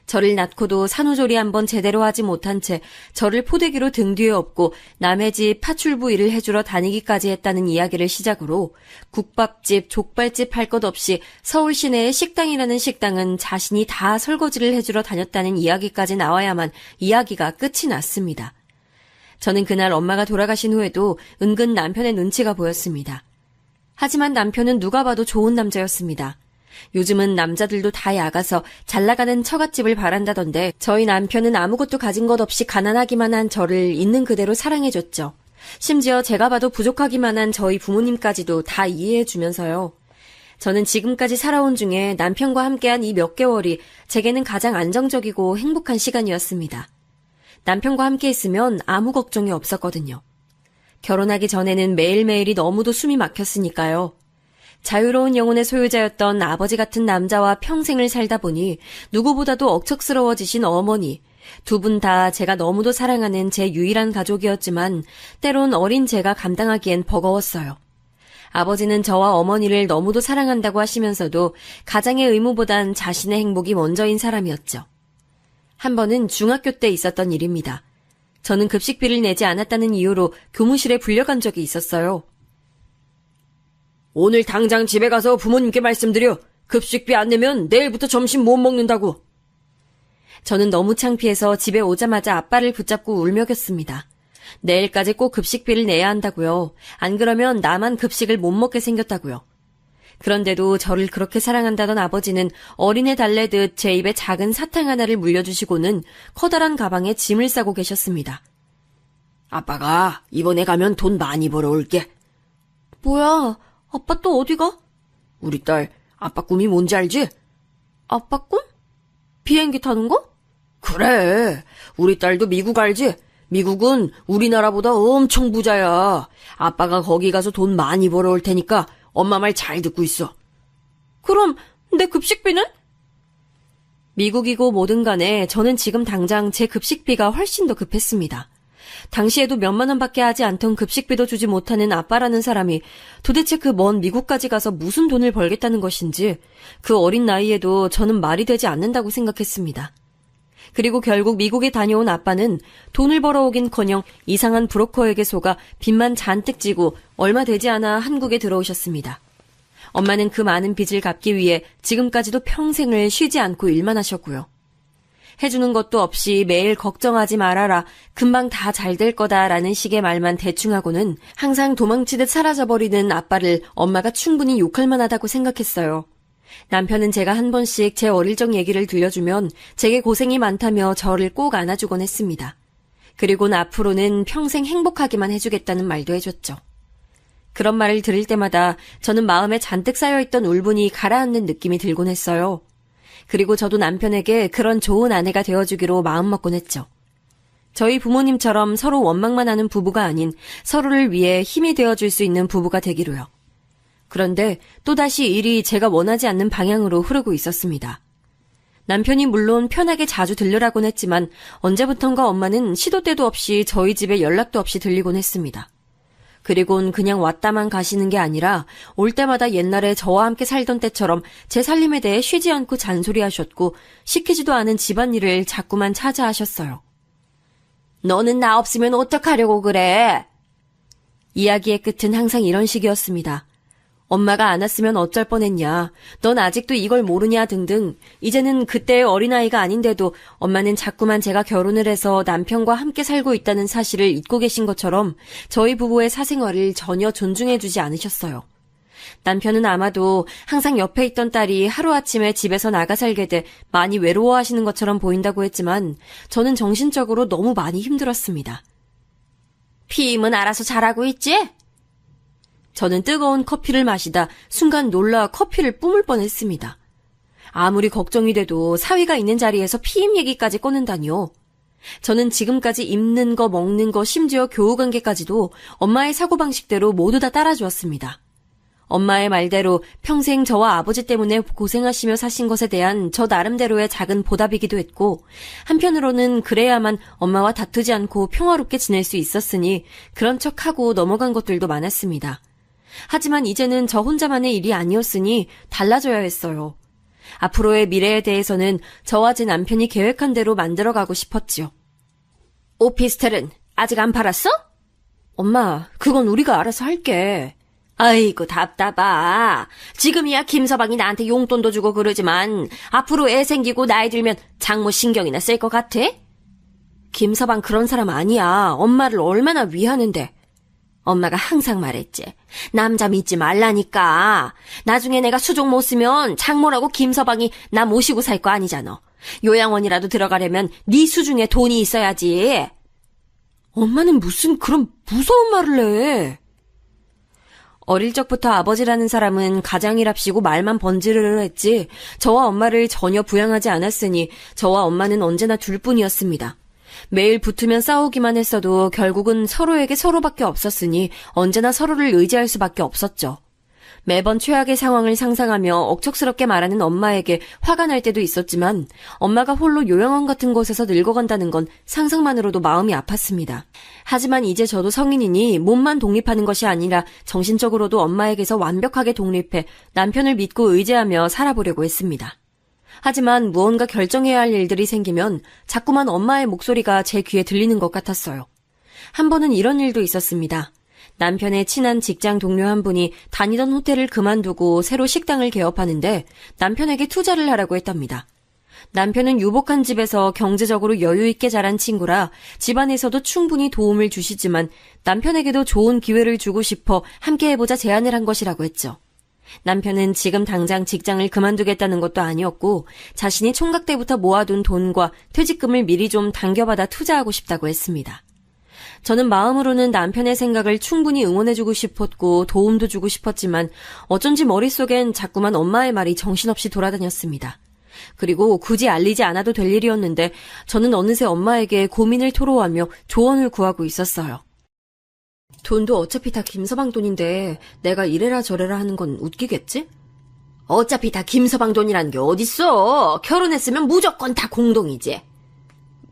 저를 낳고도 산후조리 한번 제대로 하지 못한 채 저를 포대기로 등 뒤에 업고 남의 집 파출부 일을 해주러 다니기까지 했다는 이야기를 시작으로 국밥집, 족발집 할 것 없이 서울 시내의 식당이라는 식당은 자신이 다 설거지를 해주러 다녔다는 이야기까지 나와야만 이야기가 끝이 났습니다. 저는 그날 엄마가 돌아가신 후에도 은근 남편의 눈치가 보였습니다. 하지만 남편은 누가 봐도 좋은 남자였습니다. 요즘은 남자들도 다 야가서 잘나가는 처갓집을 바란다던데 저희 남편은 아무것도 가진 것 없이 가난하기만 한 저를 있는 그대로 사랑해줬죠. 심지어 제가 봐도 부족하기만 한 저희 부모님까지도 다 이해해주면서요. 저는 지금까지 살아온 중에 남편과 함께한 이 몇 개월이 제게는 가장 안정적이고 행복한 시간이었습니다. 남편과 함께 있으면 아무 걱정이 없었거든요. 결혼하기 전에는 매일매일이 너무도 숨이 막혔으니까요. 자유로운 영혼의 소유자였던 아버지 같은 남자와 평생을 살다 보니 누구보다도 억척스러워지신 어머니, 두 분 다 제가 너무도 사랑하는 제 유일한 가족이었지만 때론 어린 제가 감당하기엔 버거웠어요. 아버지는 저와 어머니를 너무도 사랑한다고 하시면서도 가장의 의무보단 자신의 행복이 먼저인 사람이었죠. 한 번은 중학교 때 있었던 일입니다. 저는 급식비를 내지 않았다는 이유로 교무실에 불려간 적이 있었어요. 오늘 당장 집에 가서 부모님께 말씀드려. 급식비 안 내면 내일부터 점심 못 먹는다고. 저는 너무 창피해서 집에 오자마자 아빠를 붙잡고 울먹였습니다. 내일까지 꼭 급식비를 내야 한다고요. 안 그러면 나만 급식을 못 먹게 생겼다고요. 그런데도 저를 그렇게 사랑한다던 아버지는 어린애 달래듯 제 입에 작은 사탕 하나를 물려주시고는 커다란 가방에 짐을 싸고 계셨습니다. 아빠가 이번에 가면 돈 많이 벌어올게. 뭐야? 아빠 또 어디 가? 우리 딸 아빠 꿈이 뭔지 알지? 아빠 꿈? 비행기 타는 거? 그래. 우리 딸도 미국 알지? 미국은 우리나라보다 엄청 부자야. 아빠가 거기 가서 돈 많이 벌어올 테니까 엄마 말 잘 듣고 있어. 그럼 내 급식비는? 미국이고 뭐든 간에 저는 지금 당장 제 급식비가 훨씬 더 급했습니다. 당시에도 몇만 원밖에 하지 않던 급식비도 주지 못하는 아빠라는 사람이 도대체 그 먼 미국까지 가서 무슨 돈을 벌겠다는 것인지 그 어린 나이에도 저는 말이 되지 않는다고 생각했습니다. 그리고 결국 미국에 다녀온 아빠는 돈을 벌어오긴커녕 이상한 브로커에게 속아 빚만 잔뜩 지고 얼마 되지 않아 한국에 들어오셨습니다. 엄마는 그 많은 빚을 갚기 위해 지금까지도 평생을 쉬지 않고 일만 하셨고요. 해주는 것도 없이 매일 걱정하지 말아라, 금방 다 잘 될 거다라는 식의 말만 대충 하고는 항상 도망치듯 사라져버리는 아빠를 엄마가 충분히 욕할 만하다고 생각했어요. 남편은 제가 한 번씩 제 어릴 적 얘기를 들려주면 제게 고생이 많다며 저를 꼭 안아주곤 했습니다. 그리고는 앞으로는 평생 행복하기만 해주겠다는 말도 해줬죠. 그런 말을 들을 때마다 저는 마음에 잔뜩 쌓여있던 울분이 가라앉는 느낌이 들곤 했어요. 그리고 저도 남편에게 그런 좋은 아내가 되어주기로 마음먹곤 했죠. 저희 부모님처럼 서로 원망만 하는 부부가 아닌 서로를 위해 힘이 되어줄 수 있는 부부가 되기로요. 그런데 또다시 일이 제가 원하지 않는 방향으로 흐르고 있었습니다. 남편이 물론 편하게 자주 들르라곤 했지만 언제부턴가 엄마는 시도 때도 없이 저희 집에 연락도 없이 들리곤 했습니다. 그리곤 그냥 왔다만 가시는 게 아니라 올 때마다 옛날에 저와 함께 살던 때처럼 제 살림에 대해 쉬지 않고 잔소리하셨고 시키지도 않은 집안일을 자꾸만 찾아하셨어요. 너는 나 없으면 어떡하려고 그래? 이야기의 끝은 항상 이런 식이었습니다. 엄마가 안 왔으면 어쩔 뻔했냐, 넌 아직도 이걸 모르냐 등등. 이제는 그때의 어린아이가 아닌데도 엄마는 자꾸만 제가 결혼을 해서 남편과 함께 살고 있다는 사실을 잊고 계신 것처럼 저희 부부의 사생활을 전혀 존중해주지 않으셨어요. 남편은 아마도 항상 옆에 있던 딸이 하루아침에 집에서 나가 살게 돼 많이 외로워하시는 것처럼 보인다고 했지만 저는 정신적으로 너무 많이 힘들었습니다. 피임은 알아서 잘하고 있지? 저는 뜨거운 커피를 마시다 순간 놀라 커피를 뿜을 뻔했습니다. 아무리 걱정이 돼도 사위가 있는 자리에서 피임 얘기까지 꺼낸다니요. 저는 지금까지 입는 거, 먹는 거, 심지어 교우관계까지도 엄마의 사고방식대로 모두 다 따라주었습니다. 엄마의 말대로 평생 저와 아버지 때문에 고생하시며 사신 것에 대한 저 나름대로의 작은 보답이기도 했고, 한편으로는 그래야만 엄마와 다투지 않고 평화롭게 지낼 수 있었으니 그런 척하고 넘어간 것들도 많았습니다. 하지만 이제는 저 혼자만의 일이 아니었으니 달라져야 했어요. 앞으로의 미래에 대해서는 저와 제 남편이 계획한 대로 만들어가고 싶었지요. 오피스텔은 아직 안 팔았어? 엄마, 그건 우리가 알아서 할게. 아이고 답답하. 지금이야 김서방이 나한테 용돈도 주고 그러지만 앞으로 애 생기고 나이 들면 장모 신경이나 쓸 것 같아? 김서방 그런 사람 아니야. 엄마를 얼마나 위하는데. 엄마가 항상 말했지. 남자 믿지 말라니까. 나중에 내가 수종 못 쓰면 장모라고 김서방이 나 모시고 살 거 아니잖아. 요양원이라도 들어가려면 네 수중에 돈이 있어야지. 엄마는 무슨 그런 무서운 말을 해. 어릴 적부터 아버지라는 사람은 가장이랍시고 말만 번지르르 했지 저와 엄마를 전혀 부양하지 않았으니 저와 엄마는 언제나 둘뿐이었습니다. 매일 붙으면 싸우기만 했어도 결국은 서로에게 서로밖에 없었으니 언제나 서로를 의지할 수밖에 없었죠. 매번 최악의 상황을 상상하며 억척스럽게 말하는 엄마에게 화가 날 때도 있었지만 엄마가 홀로 요양원 같은 곳에서 늙어간다는 건 상상만으로도 마음이 아팠습니다. 하지만 이제 저도 성인이니 몸만 독립하는 것이 아니라 정신적으로도 엄마에게서 완벽하게 독립해 남편을 믿고 의지하며 살아보려고 했습니다. 하지만 무언가 결정해야 할 일들이 생기면 자꾸만 엄마의 목소리가 제 귀에 들리는 것 같았어요. 한 번은 이런 일도 있었습니다. 남편의 친한 직장 동료 한 분이 다니던 호텔을 그만두고 새로 식당을 개업하는데 남편에게 투자를 하라고 했답니다. 남편은 유복한 집에서 경제적으로 여유 있게 자란 친구라 집안에서도 충분히 도움을 주시지만 남편에게도 좋은 기회를 주고 싶어 함께 해보자 제안을 한 것이라고 했죠. 남편은 지금 당장 직장을 그만두겠다는 것도 아니었고 자신이 총각 때부터 모아둔 돈과 퇴직금을 미리 좀 당겨받아 투자하고 싶다고 했습니다. 저는 마음으로는 남편의 생각을 충분히 응원해주고 싶었고 도움도 주고 싶었지만 어쩐지 머릿속엔 자꾸만 엄마의 말이 정신없이 돌아다녔습니다. 그리고 굳이 알리지 않아도 될 일이었는데 저는 어느새 엄마에게 고민을 토로하며 조언을 구하고 있었어요. 돈도 어차피 다 김서방 돈인데 내가 이래라 저래라 하는 건 웃기겠지? 어차피 다 김서방 돈이라는 게 어딨어. 결혼했으면 무조건 다 공동이지.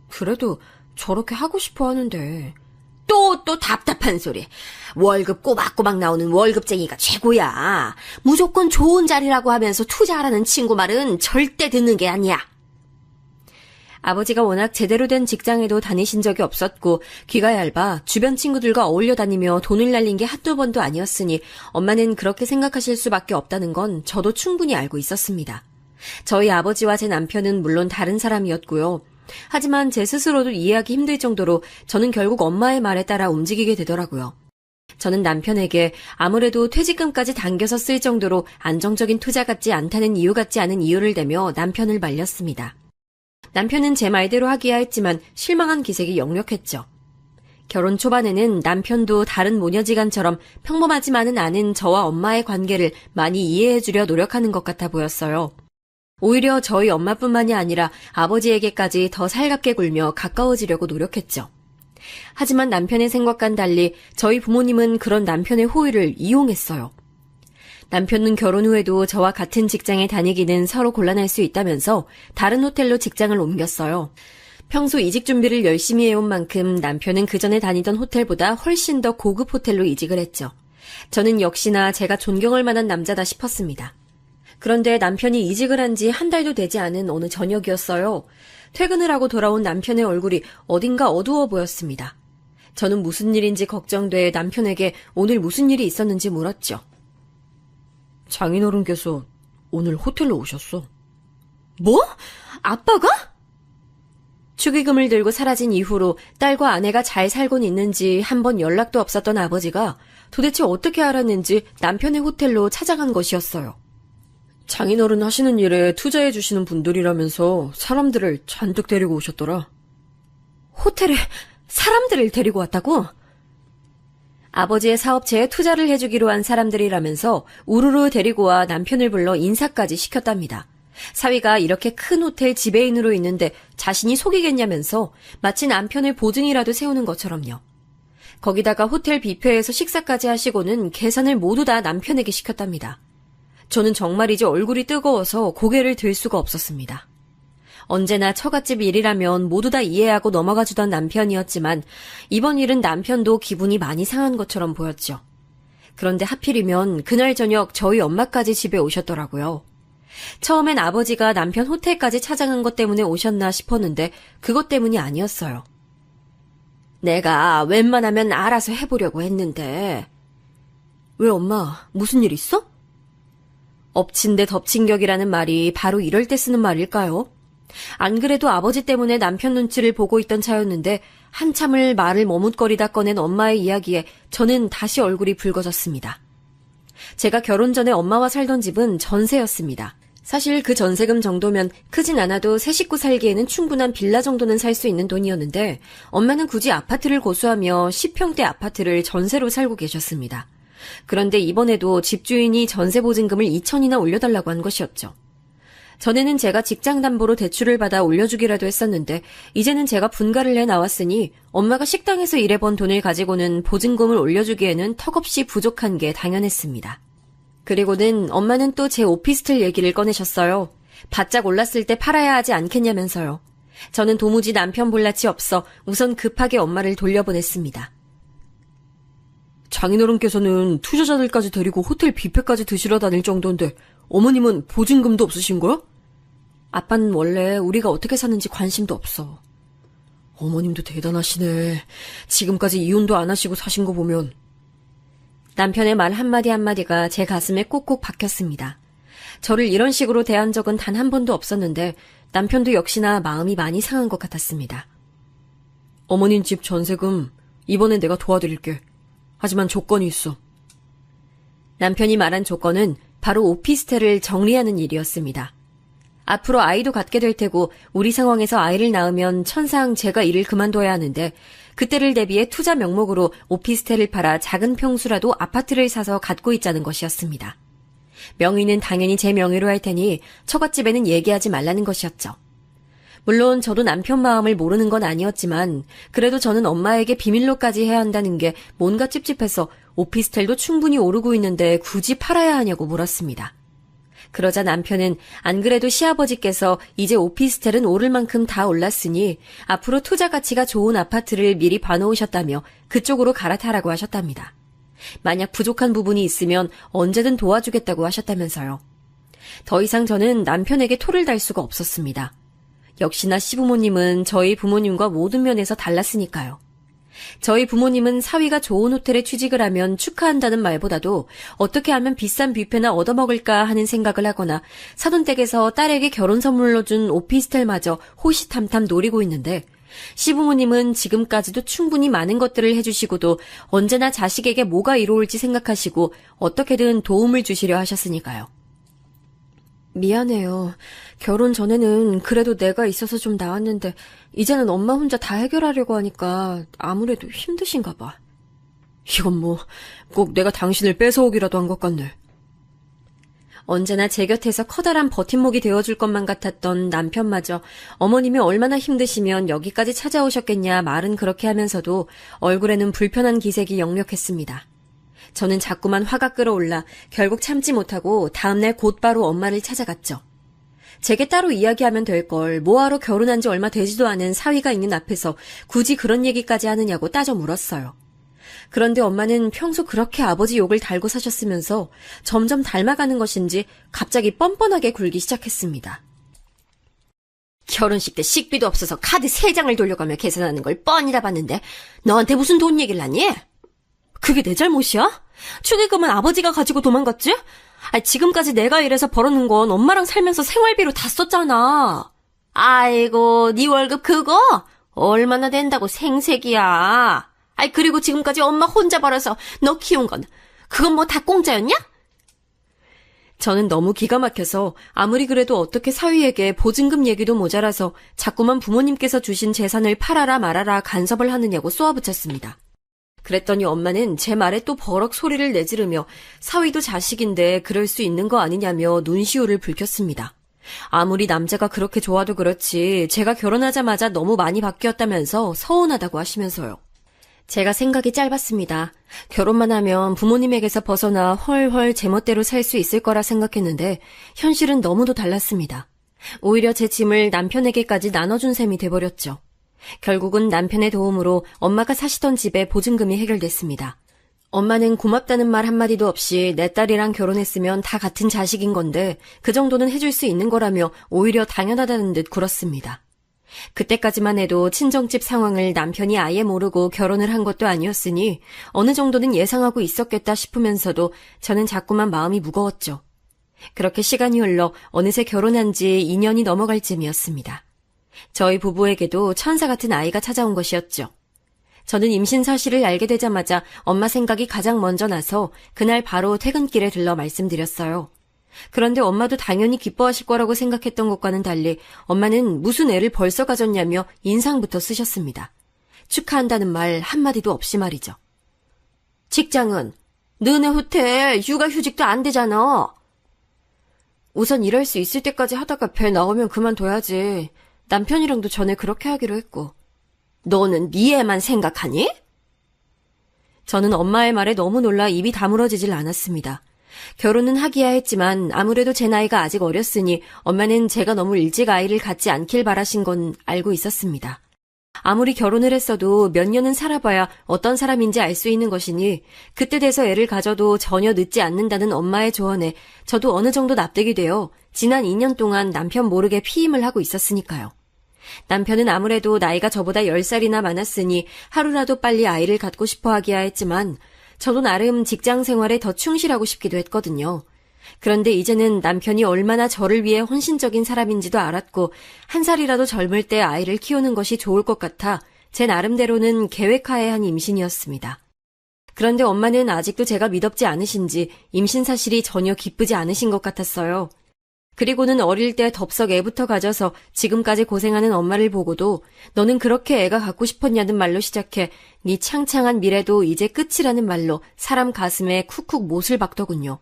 그래도 저렇게 하고 싶어 하는데. 또 답답한 소리. 월급 꼬박꼬박 나오는 월급쟁이가 최고야. 무조건 좋은 자리라고 하면서 투자하라는 친구 말은 절대 듣는 게 아니야. 아버지가 워낙 제대로 된 직장에도 다니신 적이 없었고 귀가 얇아 주변 친구들과 어울려 다니며 돈을 날린 게 한두 번도 아니었으니 엄마는 그렇게 생각하실 수밖에 없다는 건 저도 충분히 알고 있었습니다. 저희 아버지와 제 남편은 물론 다른 사람이었고요. 하지만 제 스스로도 이해하기 힘들 정도로 저는 결국 엄마의 말에 따라 움직이게 되더라고요. 저는 남편에게 아무래도 퇴직금까지 당겨서 쓸 정도로 안정적인 투자 같지 않다는 이유 같지 않은 이유를 대며 남편을 말렸습니다. 남편은 제 말대로 하기야 했지만 실망한 기색이 역력했죠. 결혼 초반에는 남편도 다른 모녀지간처럼 평범하지만은 않은 저와 엄마의 관계를 많이 이해해주려 노력하는 것 같아 보였어요. 오히려 저희 엄마뿐만이 아니라 아버지에게까지 더 살갑게 굴며 가까워지려고 노력했죠. 하지만 남편의 생각과는 달리 저희 부모님은 그런 남편의 호의를 이용했어요. 남편은 결혼 후에도 저와 같은 직장에 다니기는 서로 곤란할 수 있다면서 다른 호텔로 직장을 옮겼어요. 평소 이직 준비를 열심히 해온 만큼 남편은 그전에 다니던 호텔보다 훨씬 더 고급 호텔로 이직을 했죠. 저는 역시나 제가 존경할 만한 남자다 싶었습니다. 그런데 남편이 이직을 한 지 한 달도 되지 않은 어느 저녁이었어요. 퇴근을 하고 돌아온 남편의 얼굴이 어딘가 어두워 보였습니다. 저는 무슨 일인지 걱정돼 남편에게 오늘 무슨 일이 있었는지 물었죠. 장인어른께서 오늘 호텔로 오셨어. 뭐? 아빠가? 축의금을 들고 사라진 이후로 딸과 아내가 잘 살곤 있는지 한 번 연락도 없었던 아버지가 도대체 어떻게 알았는지 남편의 호텔로 찾아간 것이었어요. 장인어른 하시는 일에 투자해 주시는 분들이라면서 사람들을 잔뜩 데리고 오셨더라. 호텔에 사람들을 데리고 왔다고? 아버지의 사업체에 투자를 해주기로 한 사람들이라면서 우르르 데리고 와 남편을 불러 인사까지 시켰답니다. 사위가 이렇게 큰 호텔 지배인으로 있는데 자신이 속이겠냐면서 마치 남편을 보증이라도 세우는 것처럼요. 거기다가 호텔 뷔페에서 식사까지 하시고는 계산을 모두 다 남편에게 시켰답니다. 저는 정말이지 얼굴이 뜨거워서 고개를 들 수가 없었습니다. 언제나 처갓집 일이라면 모두 다 이해하고 넘어가 주던 남편이었지만 이번 일은 남편도 기분이 많이 상한 것처럼 보였죠. 그런데 하필이면 그날 저녁 저희 엄마까지 집에 오셨더라고요. 처음엔 아버지가 남편 호텔까지 찾아간 것 때문에 오셨나 싶었는데 그것 때문이 아니었어요. 내가 웬만하면 알아서 해보려고 했는데. 왜 엄마, 무슨 일 있어? 엎친 데 덮친 격이라는 말이 바로 이럴 때 쓰는 말일까요? 안 그래도 아버지 때문에 남편 눈치를 보고 있던 차였는데 한참을 말을 머뭇거리다 꺼낸 엄마의 이야기에 저는 다시 얼굴이 붉어졌습니다. 제가 결혼 전에 엄마와 살던 집은 전세였습니다. 사실 그 전세금 정도면 크진 않아도 세 식구 살기에는 충분한 빌라 정도는 살 수 있는 돈이었는데 엄마는 굳이 아파트를 고수하며 10평대 아파트를 전세로 살고 계셨습니다. 그런데 이번에도 집주인이 전세 보증금을 2천이나 올려달라고 한 것이었죠. 전에는 제가 직장 담보로 대출을 받아 올려주기라도 했었는데 이제는 제가 분가를 내 나왔으니 엄마가 식당에서 일해본 돈을 가지고는 보증금을 올려주기에는 턱없이 부족한 게 당연했습니다. 그리고는 엄마는 또 제 오피스텔 얘기를 꺼내셨어요. 바짝 올랐을 때 팔아야 하지 않겠냐면서요. 저는 도무지 남편 볼낯이 없어 우선 급하게 엄마를 돌려보냈습니다. 장인어른께서는 투자자들까지 데리고 호텔 뷔페까지 드시러 다닐 정도인데 어머님은 보증금도 없으신 거야? 아빠는 원래 우리가 어떻게 사는지 관심도 없어. 어머님도 대단하시네. 지금까지 이혼도 안 하시고 사신 거 보면. 남편의 말 한마디 한마디가 제 가슴에 꼭꼭 박혔습니다. 저를 이런 식으로 대한 적은 단 한 번도 없었는데 남편도 역시나 마음이 많이 상한 것 같았습니다. 어머님 집 전세금 이번엔 내가 도와드릴게. 하지만 조건이 있어. 남편이 말한 조건은 바로 오피스텔을 정리하는 일이었습니다. 앞으로 아이도 갖게 될 테고 우리 상황에서 아이를 낳으면 천상 제가 일을 그만둬야 하는데 그때를 대비해 투자 명목으로 오피스텔을 팔아 작은 평수라도 아파트를 사서 갖고 있자는 것이었습니다. 명의는 당연히 제 명의로 할 테니 처갓집에는 얘기하지 말라는 것이었죠. 물론 저도 남편 마음을 모르는 건 아니었지만 그래도 저는 엄마에게 비밀로까지 해야 한다는 게 뭔가 찝찝해서 오피스텔도 충분히 오르고 있는데 굳이 팔아야 하냐고 물었습니다. 그러자 남편은 안 그래도 시아버지께서 이제 오피스텔은 오를 만큼 다 올랐으니 앞으로 투자 가치가 좋은 아파트를 미리 봐놓으셨다며 그쪽으로 갈아타라고 하셨답니다. 만약 부족한 부분이 있으면 언제든 도와주겠다고 하셨다면서요. 더 이상 저는 남편에게 토를 달 수가 없었습니다. 역시나 시부모님은 저희 부모님과 모든 면에서 달랐으니까요. 저희 부모님은 사위가 좋은 호텔에 취직을 하면 축하한다는 말보다도 어떻게 하면 비싼 뷔페나 얻어먹을까 하는 생각을 하거나 사돈댁에서 딸에게 결혼 선물로 준 오피스텔마저 호시탐탐 노리고 있는데 시부모님은 지금까지도 충분히 많은 것들을 해주시고도 언제나 자식에게 뭐가 이로울지 생각하시고 어떻게든 도움을 주시려 하셨으니까요. 미안해요. 결혼 전에는 그래도 내가 있어서 좀 나았는데 이제는 엄마 혼자 다 해결하려고 하니까 아무래도 힘드신가 봐. 이건 뭐 꼭 내가 당신을 뺏어오기라도 한 것 같네. 언제나 제 곁에서 커다란 버팀목이 되어줄 것만 같았던 남편마저 어머님이 얼마나 힘드시면 여기까지 찾아오셨겠냐 말은 그렇게 하면서도 얼굴에는 불편한 기색이 역력했습니다. 저는 자꾸만 화가 끌어올라 결국 참지 못하고 다음날 곧바로 엄마를 찾아갔죠. 제게 따로 이야기하면 될 걸 뭐하러 결혼한 지 얼마 되지도 않은 사위가 있는 앞에서 굳이 그런 얘기까지 하느냐고 따져 물었어요. 그런데 엄마는 평소 그렇게 아버지 욕을 달고 사셨으면서 점점 닮아가는 것인지 갑자기 뻔뻔하게 굴기 시작했습니다. 결혼식 때 식비도 없어서 카드 3장을 돌려가며 계산하는 걸 뻔히 다 봤는데 너한테 무슨 돈 얘기를 하니? 그게 내 잘못이야? 축의금은 아버지가 가지고 도망갔지? 지금까지 내가 일해서 벌어놓은 건 엄마랑 살면서 생활비로 다 썼잖아. 아이고, 네 월급 그거? 얼마나 된다고 생색이야. 그리고 지금까지 엄마 혼자 벌어서 너 키운 건 그건 뭐 다 공짜였냐? 저는 너무 기가 막혀서 아무리 그래도 어떻게 사위에게 보증금 얘기도 모자라서 자꾸만 부모님께서 주신 재산을 팔아라 말아라 간섭을 하느냐고 쏘아붙였습니다. 그랬더니 엄마는 제 말에 또 버럭 소리를 내지르며 사위도 자식인데 그럴 수 있는 거 아니냐며 눈시울을 붉혔습니다. 아무리 남자가 그렇게 좋아도 그렇지 제가 결혼하자마자 너무 많이 바뀌었다면서 서운하다고 하시면서요. 제가 생각이 짧았습니다. 결혼만 하면 부모님에게서 벗어나 헐헐 제멋대로 살 수 있을 거라 생각했는데 현실은 너무도 달랐습니다. 오히려 제 짐을 남편에게까지 나눠준 셈이 돼버렸죠. 결국은 남편의 도움으로 엄마가 사시던 집에 보증금이 해결됐습니다. 엄마는 고맙다는 말 한마디도 없이 내 딸이랑 결혼했으면 다 같은 자식인 건데 그 정도는 해줄 수 있는 거라며 오히려 당연하다는 듯 굴었습니다. 그때까지만 해도 친정집 상황을 남편이 아예 모르고 결혼을 한 것도 아니었으니 어느 정도는 예상하고 있었겠다 싶으면서도 저는 자꾸만 마음이 무거웠죠. 그렇게 시간이 흘러 어느새 결혼한 지 2년이 넘어갈 쯤이었습니다. 저희 부부에게도 천사 같은 아이가 찾아온 것이었죠. 저는 임신 사실을 알게 되자마자 엄마 생각이 가장 먼저 나서 그날 바로 퇴근길에 들러 말씀드렸어요. 그런데 엄마도 당연히 기뻐하실 거라고 생각했던 것과는 달리 엄마는 무슨 애를 벌써 가졌냐며 인상부터 쓰셨습니다. 축하한다는 말 한마디도 없이 말이죠. 직장은? 너네 후퇴 육아휴직도 안 되잖아. 우선 일할 수 있을 때까지 하다가 배 나오면 그만둬야지. 남편이랑도 전에 그렇게 하기로 했고. 너는 네 애만 생각하니? 저는 엄마의 말에 너무 놀라 입이 다물어지질 않았습니다. 결혼은 하기야 했지만 아무래도 제 나이가 아직 어렸으니 엄마는 제가 너무 일찍 아이를 갖지 않길 바라신 건 알고 있었습니다. 아무리 결혼을 했어도 몇 년은 살아봐야 어떤 사람인지 알 수 있는 것이니 그때 돼서 애를 가져도 전혀 늦지 않는다는 엄마의 조언에 저도 어느 정도 납득이 되어 지난 2년 동안 남편 모르게 피임을 하고 있었으니까요. 남편은 아무래도 나이가 저보다 10살이나 많았으니 하루라도 빨리 아이를 갖고 싶어 하기야 했지만 저도 나름 직장 생활에 더 충실하고 싶기도 했거든요. 그런데 이제는 남편이 얼마나 저를 위해 헌신적인 사람인지도 알았고 한 살이라도 젊을 때 아이를 키우는 것이 좋을 것 같아 제 나름대로는 계획하에 한 임신이었습니다. 그런데 엄마는 아직도 제가 미덥지 않으신지 임신 사실이 전혀 기쁘지 않으신 것 같았어요. 그리고는 어릴 때 덥석 애부터 가져서 지금까지 고생하는 엄마를 보고도 너는 그렇게 애가 갖고 싶었냐는 말로 시작해 네 창창한 미래도 이제 끝이라는 말로 사람 가슴에 쿡쿡 못을 박더군요.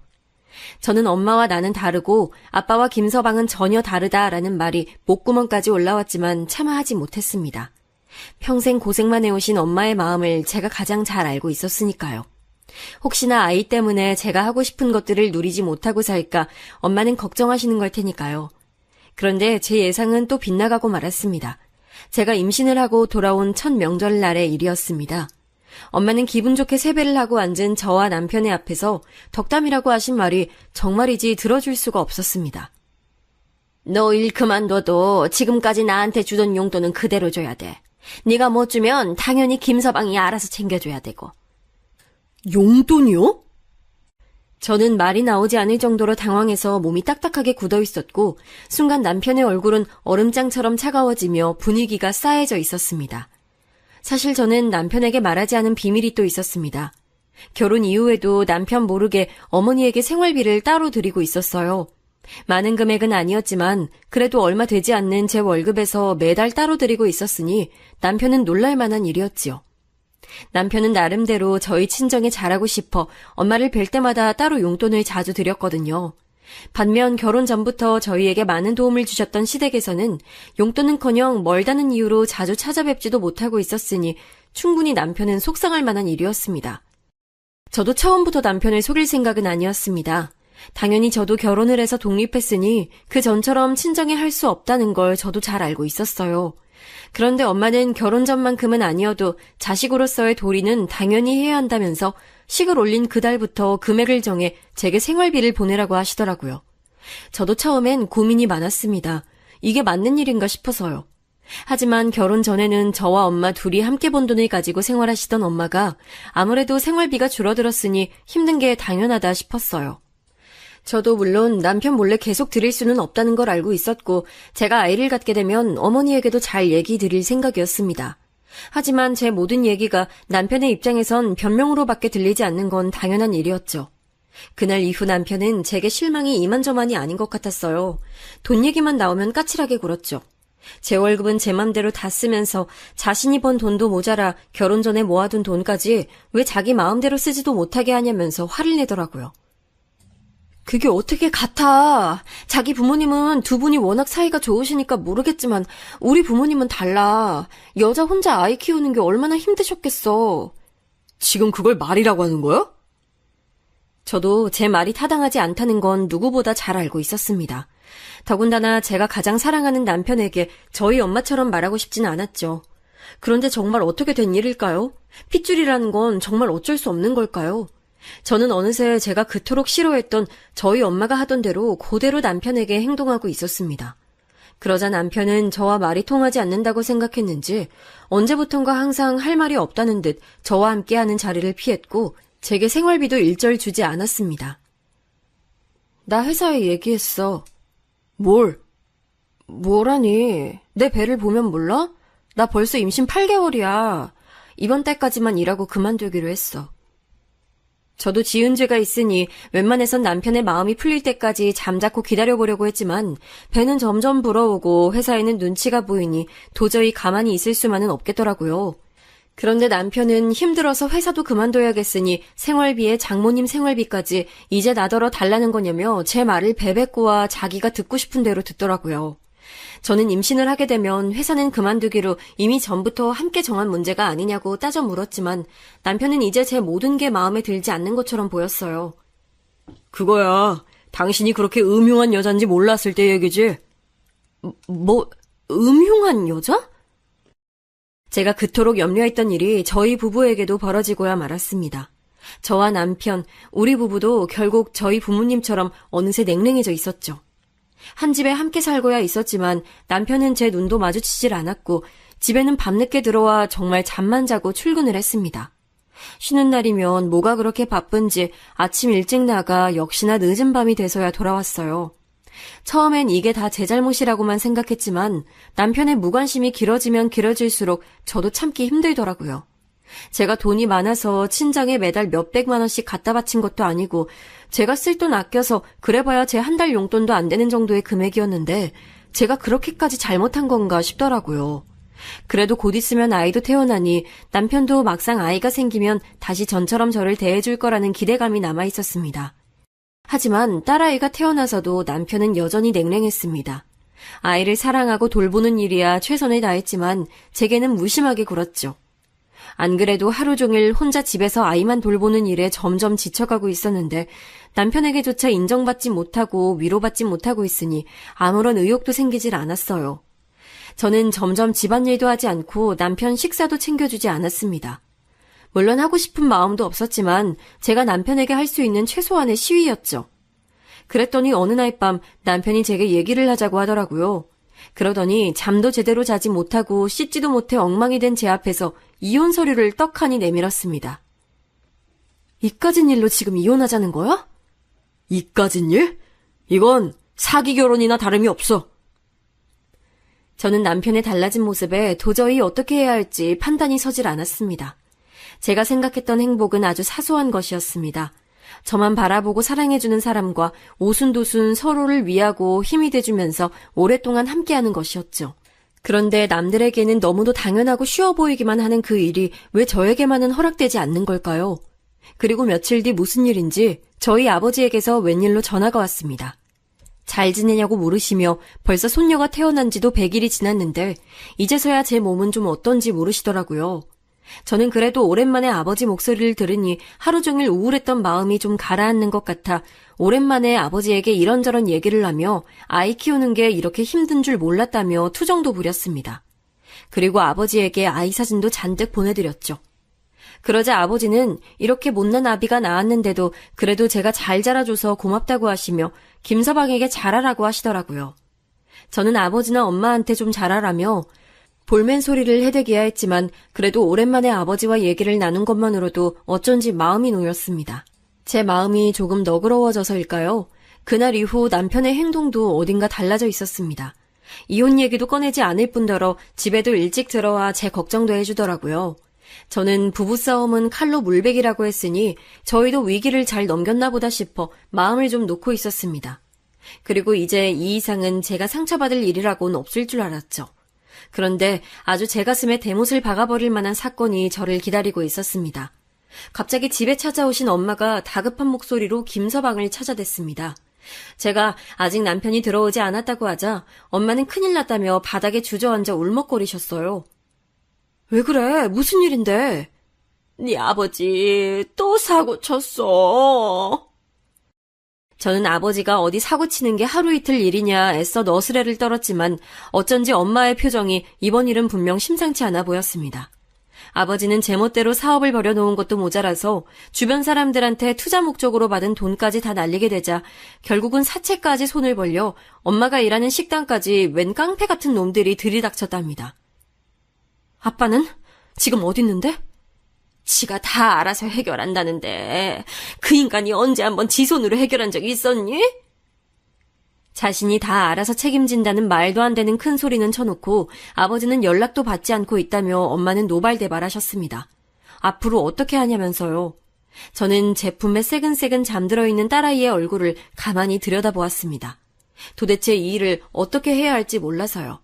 저는 엄마와 나는 다르고 아빠와 김서방은 전혀 다르다라는 말이 목구멍까지 올라왔지만 차마 하지 못했습니다. 평생 고생만 해오신 엄마의 마음을 제가 가장 잘 알고 있었으니까요. 혹시나 아이 때문에 제가 하고 싶은 것들을 누리지 못하고 살까 엄마는 걱정하시는 걸 테니까요. 그런데 제 예상은 또 빗나가고 말았습니다. 제가 임신을 하고 돌아온 첫 명절날의 일이었습니다. 엄마는 기분 좋게 세배를 하고 앉은 저와 남편의 앞에서 덕담이라고 하신 말이 정말이지 들어줄 수가 없었습니다. 너 일 그만둬도 지금까지 나한테 주던 용돈은 그대로 줘야 돼. 네가 못 주면 당연히 김서방이 알아서 챙겨줘야 되고. 용돈이요? 저는 말이 나오지 않을 정도로 당황해서 몸이 딱딱하게 굳어 있었고 순간 남편의 얼굴은 얼음장처럼 차가워지며 분위기가 싸해져 있었습니다. 사실 저는 남편에게 말하지 않은 비밀이 또 있었습니다. 결혼 이후에도 남편 모르게 어머니에게 생활비를 따로 드리고 있었어요. 많은 금액은 아니었지만 그래도 얼마 되지 않는 제 월급에서 매달 따로 드리고 있었으니 남편은 놀랄 만한 일이었지요. 남편은 나름대로 저희 친정에 잘하고 싶어 엄마를 뵐 때마다 따로 용돈을 자주 드렸거든요. 반면 결혼 전부터 저희에게 많은 도움을 주셨던 시댁에서는 용돈은커녕 멀다는 이유로 자주 찾아뵙지도 못하고 있었으니 충분히 남편은 속상할 만한 일이었습니다. 저도 처음부터 남편을 속일 생각은 아니었습니다. 당연히 저도 결혼을 해서 독립했으니 그 전처럼 친정에 할 수 없다는 걸 저도 잘 알고 있었어요. 그런데 엄마는 결혼 전만큼은 아니어도 자식으로서의 도리는 당연히 해야 한다면서 식을 올린 그달부터 금액을 정해 제게 생활비를 보내라고 하시더라고요. 저도 처음엔 고민이 많았습니다. 이게 맞는 일인가 싶어서요. 하지만 결혼 전에는 저와 엄마 둘이 함께 번 돈을 가지고 생활하시던 엄마가 아무래도 생활비가 줄어들었으니 힘든 게 당연하다 싶었어요. 저도 물론 남편 몰래 계속 드릴 수는 없다는 걸 알고 있었고 제가 아이를 갖게 되면 어머니에게도 잘 얘기 드릴 생각이었습니다. 하지만 제 모든 얘기가 남편의 입장에선 변명으로밖에 들리지 않는 건 당연한 일이었죠. 그날 이후 남편은 제게 실망이 이만저만이 아닌 것 같았어요. 돈 얘기만 나오면 까칠하게 굴었죠. 제 월급은 제 맘대로 다 쓰면서 자신이 번 돈도 모자라 결혼 전에 모아둔 돈까지 왜 자기 마음대로 쓰지도 못하게 하냐면서 화를 내더라고요. 그게 어떻게 같아. 자기 부모님은 두 분이 워낙 사이가 좋으시니까 모르겠지만 우리 부모님은 달라. 여자 혼자 아이 키우는 게 얼마나 힘드셨겠어. 지금 그걸 말이라고 하는 거야? 저도 제 말이 타당하지 않다는 건 누구보다 잘 알고 있었습니다. 더군다나 제가 가장 사랑하는 남편에게 저희 엄마처럼 말하고 싶진 않았죠. 그런데 정말 어떻게 된 일일까요? 핏줄이라는 건 정말 어쩔 수 없는 걸까요? 저는 어느새 제가 그토록 싫어했던 저희 엄마가 하던 대로 그대로 남편에게 행동하고 있었습니다. 그러자 남편은 저와 말이 통하지 않는다고 생각했는지 언제부턴가 항상 할 말이 없다는 듯 저와 함께하는 자리를 피했고 제게 생활비도 일절 주지 않았습니다. 나 회사에 얘기했어. 뭐라니? 내 배를 보면 몰라? 나 벌써 임신 8개월이야. 이번 달까지만 일하고 그만두기로 했어. 저도 지은 죄가 있으니 웬만해선 남편의 마음이 풀릴 때까지 잠자코 기다려보려고 했지만 배는 점점 불어오고 회사에는 눈치가 보이니 도저히 가만히 있을 수만은 없겠더라고요. 그런데 남편은 힘들어서 회사도 그만둬야겠으니 생활비에 장모님 생활비까지 이제 나더러 달라는 거냐며 제 말을 베베꼬아 자기가 듣고 싶은 대로 듣더라고요. 저는 임신을 하게 되면 회사는 그만두기로 이미 전부터 함께 정한 문제가 아니냐고 따져 물었지만 남편은 이제 제 모든 게 마음에 들지 않는 것처럼 보였어요. 그거야. 당신이 그렇게 음흉한 여잔지 몰랐을 때 얘기지. 음흉한 여자? 제가 그토록 염려했던 일이 저희 부부에게도 벌어지고야 말았습니다. 저와 남편, 우리 부부도 결국 저희 부모님처럼 어느새 냉랭해져 있었죠. 한 집에 함께 살고야 있었지만 남편은 제 눈도 마주치질 않았고 집에는 밤늦게 들어와 정말 잠만 자고 출근을 했습니다. 쉬는 날이면 뭐가 그렇게 바쁜지 아침 일찍 나가 역시나 늦은 밤이 돼서야 돌아왔어요. 처음엔 이게 다 제 잘못이라고만 생각했지만 남편의 무관심이 길어지면 길어질수록 저도 참기 힘들더라고요. 제가 돈이 많아서 친정에 매달 몇백만 원씩 갖다 바친 것도 아니고 제가 쓸 돈 아껴서 그래봐야 제 한 달 용돈도 안 되는 정도의 금액이었는데 제가 그렇게까지 잘못한 건가 싶더라고요. 그래도 곧 있으면 아이도 태어나니 남편도 막상 아이가 생기면 다시 전처럼 저를 대해줄 거라는 기대감이 남아 있었습니다. 하지만 딸아이가 태어나서도 남편은 여전히 냉랭했습니다. 아이를 사랑하고 돌보는 일이야 최선을 다했지만 제게는 무심하게 굴었죠. 안 그래도 하루 종일 혼자 집에서 아이만 돌보는 일에 점점 지쳐가고 있었는데 남편에게조차 인정받지 못하고 위로받지 못하고 있으니 아무런 의욕도 생기질 않았어요. 저는 점점 집안일도 하지 않고 남편 식사도 챙겨주지 않았습니다. 물론 하고 싶은 마음도 없었지만 제가 남편에게 할 수 있는 최소한의 시위였죠. 그랬더니 어느 날 밤 남편이 제게 얘기를 하자고 하더라고요. 그러더니 잠도 제대로 자지 못하고 씻지도 못해 엉망이 된 제 앞에서 이혼 서류를 떡하니 내밀었습니다. 이까진 일로 지금 이혼하자는 거야? 이까진 일? 이건 사기 결혼이나 다름이 없어. 저는 남편의 달라진 모습에 도저히 어떻게 해야 할지 판단이 서질 않았습니다. 제가 생각했던 행복은 아주 사소한 것이었습니다. 저만 바라보고 사랑해주는 사람과 오순도순 서로를 위하고 힘이 돼주면서 오랫동안 함께하는 것이었죠. 그런데 남들에게는 너무도 당연하고 쉬워 보이기만 하는 그 일이 왜 저에게만은 허락되지 않는 걸까요? 그리고 며칠 뒤 무슨 일인지 저희 아버지에게서 웬일로 전화가 왔습니다. 잘 지내냐고 물으시며 벌써 손녀가 태어난 지도 100일이 지났는데 이제서야 제 몸은 좀 어떤지 물으시더라고요. 저는 그래도 오랜만에 아버지 목소리를 들으니 하루 종일 우울했던 마음이 좀 가라앉는 것 같아 오랜만에 아버지에게 이런저런 얘기를 하며 아이 키우는 게 이렇게 힘든 줄 몰랐다며 투정도 부렸습니다. 그리고 아버지에게 아이 사진도 잔뜩 보내드렸죠. 그러자 아버지는 이렇게 못난 아비가 낳았는데도 그래도 제가 잘 자라줘서 고맙다고 하시며 김서방에게 잘하라고 하시더라고요. 저는 아버지나 엄마한테 좀 잘하라며 볼멘 소리를 해대기야 했지만 그래도 오랜만에 아버지와 얘기를 나눈 것만으로도 어쩐지 마음이 놓였습니다. 제 마음이 조금 너그러워져서일까요? 그날 이후 남편의 행동도 어딘가 달라져 있었습니다. 이혼 얘기도 꺼내지 않을 뿐더러 집에도 일찍 들어와 제 걱정도 해주더라고요. 저는 부부싸움은 칼로 물베기라고 했으니 저희도 위기를 잘 넘겼나 보다 싶어 마음을 좀 놓고 있었습니다. 그리고 이제 이 이상은 제가 상처받을 일이라고는 없을 줄 알았죠. 그런데 아주 제 가슴에 대못을 박아버릴 만한 사건이 저를 기다리고 있었습니다. 갑자기 집에 찾아오신 엄마가 다급한 목소리로 김서방을 찾아댔습니다. 제가 아직 남편이 들어오지 않았다고 하자 엄마는 큰일 났다며 바닥에 주저앉아 울먹거리셨어요. 왜 그래? 무슨 일인데? 네 아버지 또 사고 쳤어. 저는 아버지가 어디 사고 치는 게 하루 이틀 일이냐 애써 너스레를 떨었지만 어쩐지 엄마의 표정이 이번 일은 분명 심상치 않아 보였습니다. 아버지는 제멋대로 사업을 벌여놓은 것도 모자라서 주변 사람들한테 투자 목적으로 받은 돈까지 다 날리게 되자 결국은 사채까지 손을 벌려 엄마가 일하는 식당까지 웬 깡패 같은 놈들이 들이닥쳤답니다. 아빠는 지금 어디 있는데? 지가 다 알아서 해결한다는데 그 인간이 언제 한번 지 손으로 해결한 적이 있었니? 자신이 다 알아서 책임진다는 말도 안 되는 큰 소리는 쳐놓고 아버지는 연락도 받지 않고 있다며 엄마는 노발대발하셨습니다. 앞으로 어떻게 하냐면서요. 저는 제품에 새근새근 잠들어 있는 딸아이의 얼굴을 가만히 들여다보았습니다. 도대체 이 일을 어떻게 해야 할지 몰라서요.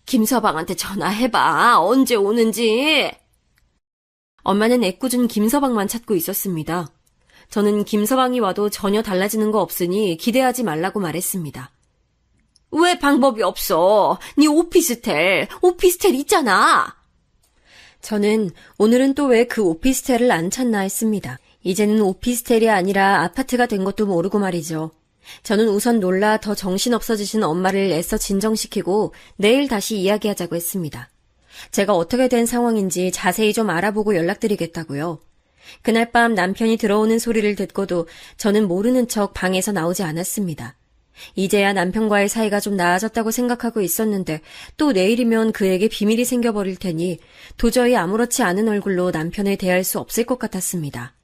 김서방한테 전화해봐. 언제 오는지. 엄마는 애꿎은 김서방만 찾고 있었습니다. 저는 김서방이 와도 전혀 달라지는 거 없으니 기대하지 말라고 말했습니다. 왜 방법이 없어? 네 오피스텔 있잖아. 저는 오늘은 또 왜 그 오피스텔을 안 찾나 했습니다. 이제는 오피스텔이 아니라 아파트가 된 것도 모르고 말이죠. 저는 우선 놀라 더 정신없어지신 엄마를 애써 진정시키고 내일 다시 이야기하자고 했습니다. 제가 어떻게 된 상황인지 자세히 좀 알아보고 연락드리겠다고요. 그날 밤 남편이 들어오는 소리를 듣고도 저는 모르는 척 방에서 나오지 않았습니다. 이제야 남편과의 사이가 좀 나아졌다고 생각하고 있었는데 또 내일이면 그에게 비밀이 생겨버릴 테니 도저히 아무렇지 않은 얼굴로 남편을 대할 수 없을 것 같았습니다.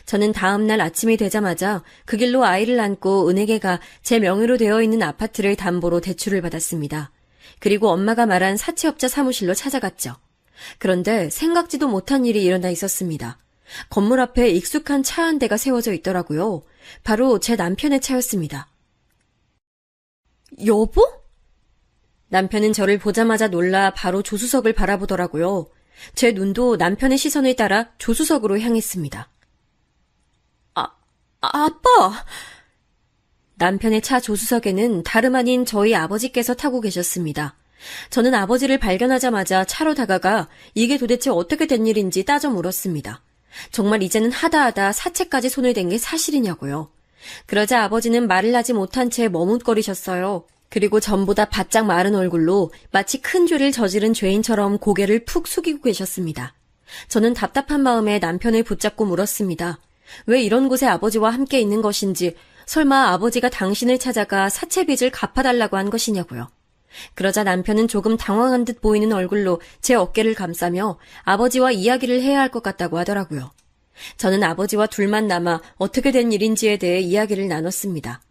저는 다음 날 아침이 되자마자 그 길로 아이를 안고 은행에가 제 명의로 되어 있는 아파트를 담보로 대출을 받았습니다. 그리고 엄마가 말한 사채업자 사무실로 찾아갔죠. 그런데 생각지도 못한 일이 일어나 있었습니다. 건물 앞에 익숙한 차 한 대가 세워져 있더라고요. 바로 제 남편의 차였습니다. 여보? 남편은 저를 보자마자 놀라 바로 조수석을 바라보더라고요. 제 눈도 남편의 시선을 따라 조수석으로 향했습니다. 아빠! 남편의 차 조수석에는 다름 아닌 저희 아버지께서 타고 계셨습니다. 저는 아버지를 발견하자마자 차로 다가가 이게 도대체 어떻게 된 일인지 따져 물었습니다. 정말 이제는 하다하다 사채까지 손을 댄 게 사실이냐고요. 그러자 아버지는 말을 하지 못한 채 머뭇거리셨어요. 그리고 전보다 바짝 마른 얼굴로 마치 큰 죄를 저지른 죄인처럼 고개를 푹 숙이고 계셨습니다. 저는 답답한 마음에 남편을 붙잡고 물었습니다. 왜 이런 곳에 아버지와 함께 있는 것인지, 설마 아버지가 당신을 찾아가 사채빚을 갚아달라고 한 것이냐고요. 그러자 남편은 조금 당황한 듯 보이는 얼굴로 제 어깨를 감싸며 아버지와 이야기를 해야 할 것 같다고 하더라고요. 저는 아버지와 둘만 남아 어떻게 된 일인지에 대해 이야기를 나눴습니다.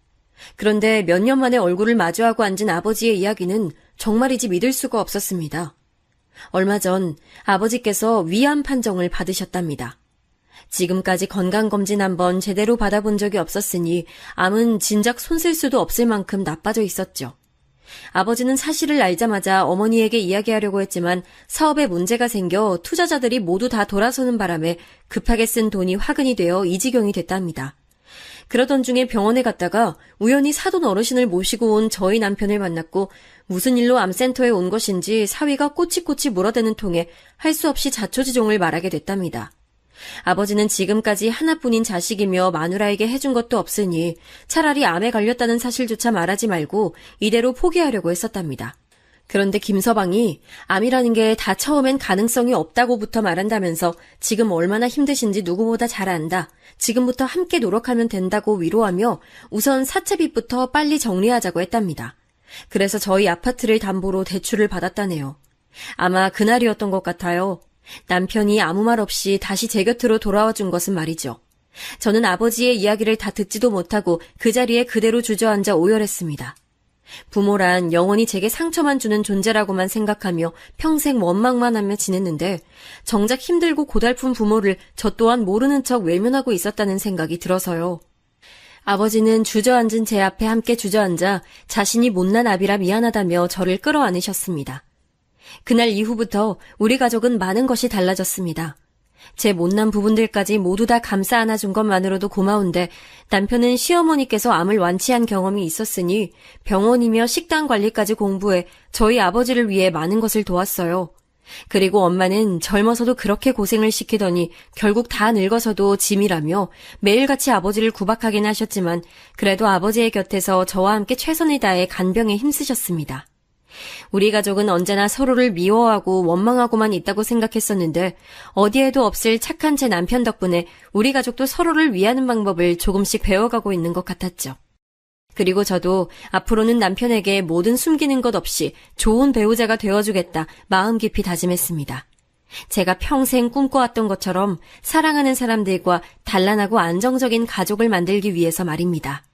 그런데 몇 년 만에 얼굴을 마주하고 앉은 아버지의 이야기는 정말이지 믿을 수가 없었습니다. 얼마 전 아버지께서 위암 판정을 받으셨답니다. 지금까지 건강검진 한번 제대로 받아본 적이 없었으니 암은 진작 손쓸 수도 없을 만큼 나빠져 있었죠. 아버지는 사실을 알자마자 어머니에게 이야기하려고 했지만 사업에 문제가 생겨 투자자들이 모두 다 돌아서는 바람에 급하게 쓴 돈이 화근이 되어 이 지경이 됐답니다. 그러던 중에 병원에 갔다가 우연히 사돈 어르신을 모시고 온 저희 남편을 만났고 무슨 일로 암센터에 온 것인지 사위가 꼬치꼬치 물어대는 통에 할 수 없이 자초지종을 말하게 됐답니다. 아버지는 지금까지 하나뿐인 자식이며 마누라에게 해준 것도 없으니 차라리 암에 걸렸다는 사실조차 말하지 말고 이대로 포기하려고 했었답니다. 그런데 김서방이 암이라는 게 다 처음엔 가능성이 없다고부터 말한다면서 지금 얼마나 힘드신지 누구보다 잘 안다. 지금부터 함께 노력하면 된다고 위로하며 우선 사채빚부터 빨리 정리하자고 했답니다. 그래서 저희 아파트를 담보로 대출을 받았다네요. 아마 그날이었던 것 같아요. 남편이 아무 말 없이 다시 제 곁으로 돌아와 준 것은 말이죠. 저는 아버지의 이야기를 다 듣지도 못하고 그 자리에 그대로 주저앉아 오열했습니다. 부모란 영원히 제게 상처만 주는 존재라고만 생각하며 평생 원망만 하며 지냈는데 정작 힘들고 고달픈 부모를 저 또한 모르는 척 외면하고 있었다는 생각이 들어서요. 아버지는 주저앉은 제 앞에 함께 주저앉아 자신이 못난 아비라 미안하다며 저를 끌어안으셨습니다. 그날 이후부터 우리 가족은 많은 것이 달라졌습니다. 제 못난 부분들까지 모두 다 감싸 안아준 것만으로도 고마운데 남편은 시어머니께서 암을 완치한 경험이 있었으니 병원이며 식당 관리까지 공부해 저희 아버지를 위해 많은 것을 도왔어요. 그리고 엄마는 젊어서도 그렇게 고생을 시키더니 결국 다 늙어서도 짐이라며 매일같이 아버지를 구박하긴 하셨지만 그래도 아버지의 곁에서 저와 함께 최선을 다해 간병에 힘쓰셨습니다. 우리 가족은 언제나 서로를 미워하고 원망하고만 있다고 생각했었는데 어디에도 없을 착한 제 남편 덕분에 우리 가족도 서로를 위하는 방법을 조금씩 배워가고 있는 것 같았죠. 그리고 저도 앞으로는 남편에게 모든 숨기는 것 없이 좋은 배우자가 되어주겠다 마음 깊이 다짐했습니다. 제가 평생 꿈꿔왔던 것처럼 사랑하는 사람들과 단란하고 안정적인 가족을 만들기 위해서 말입니다.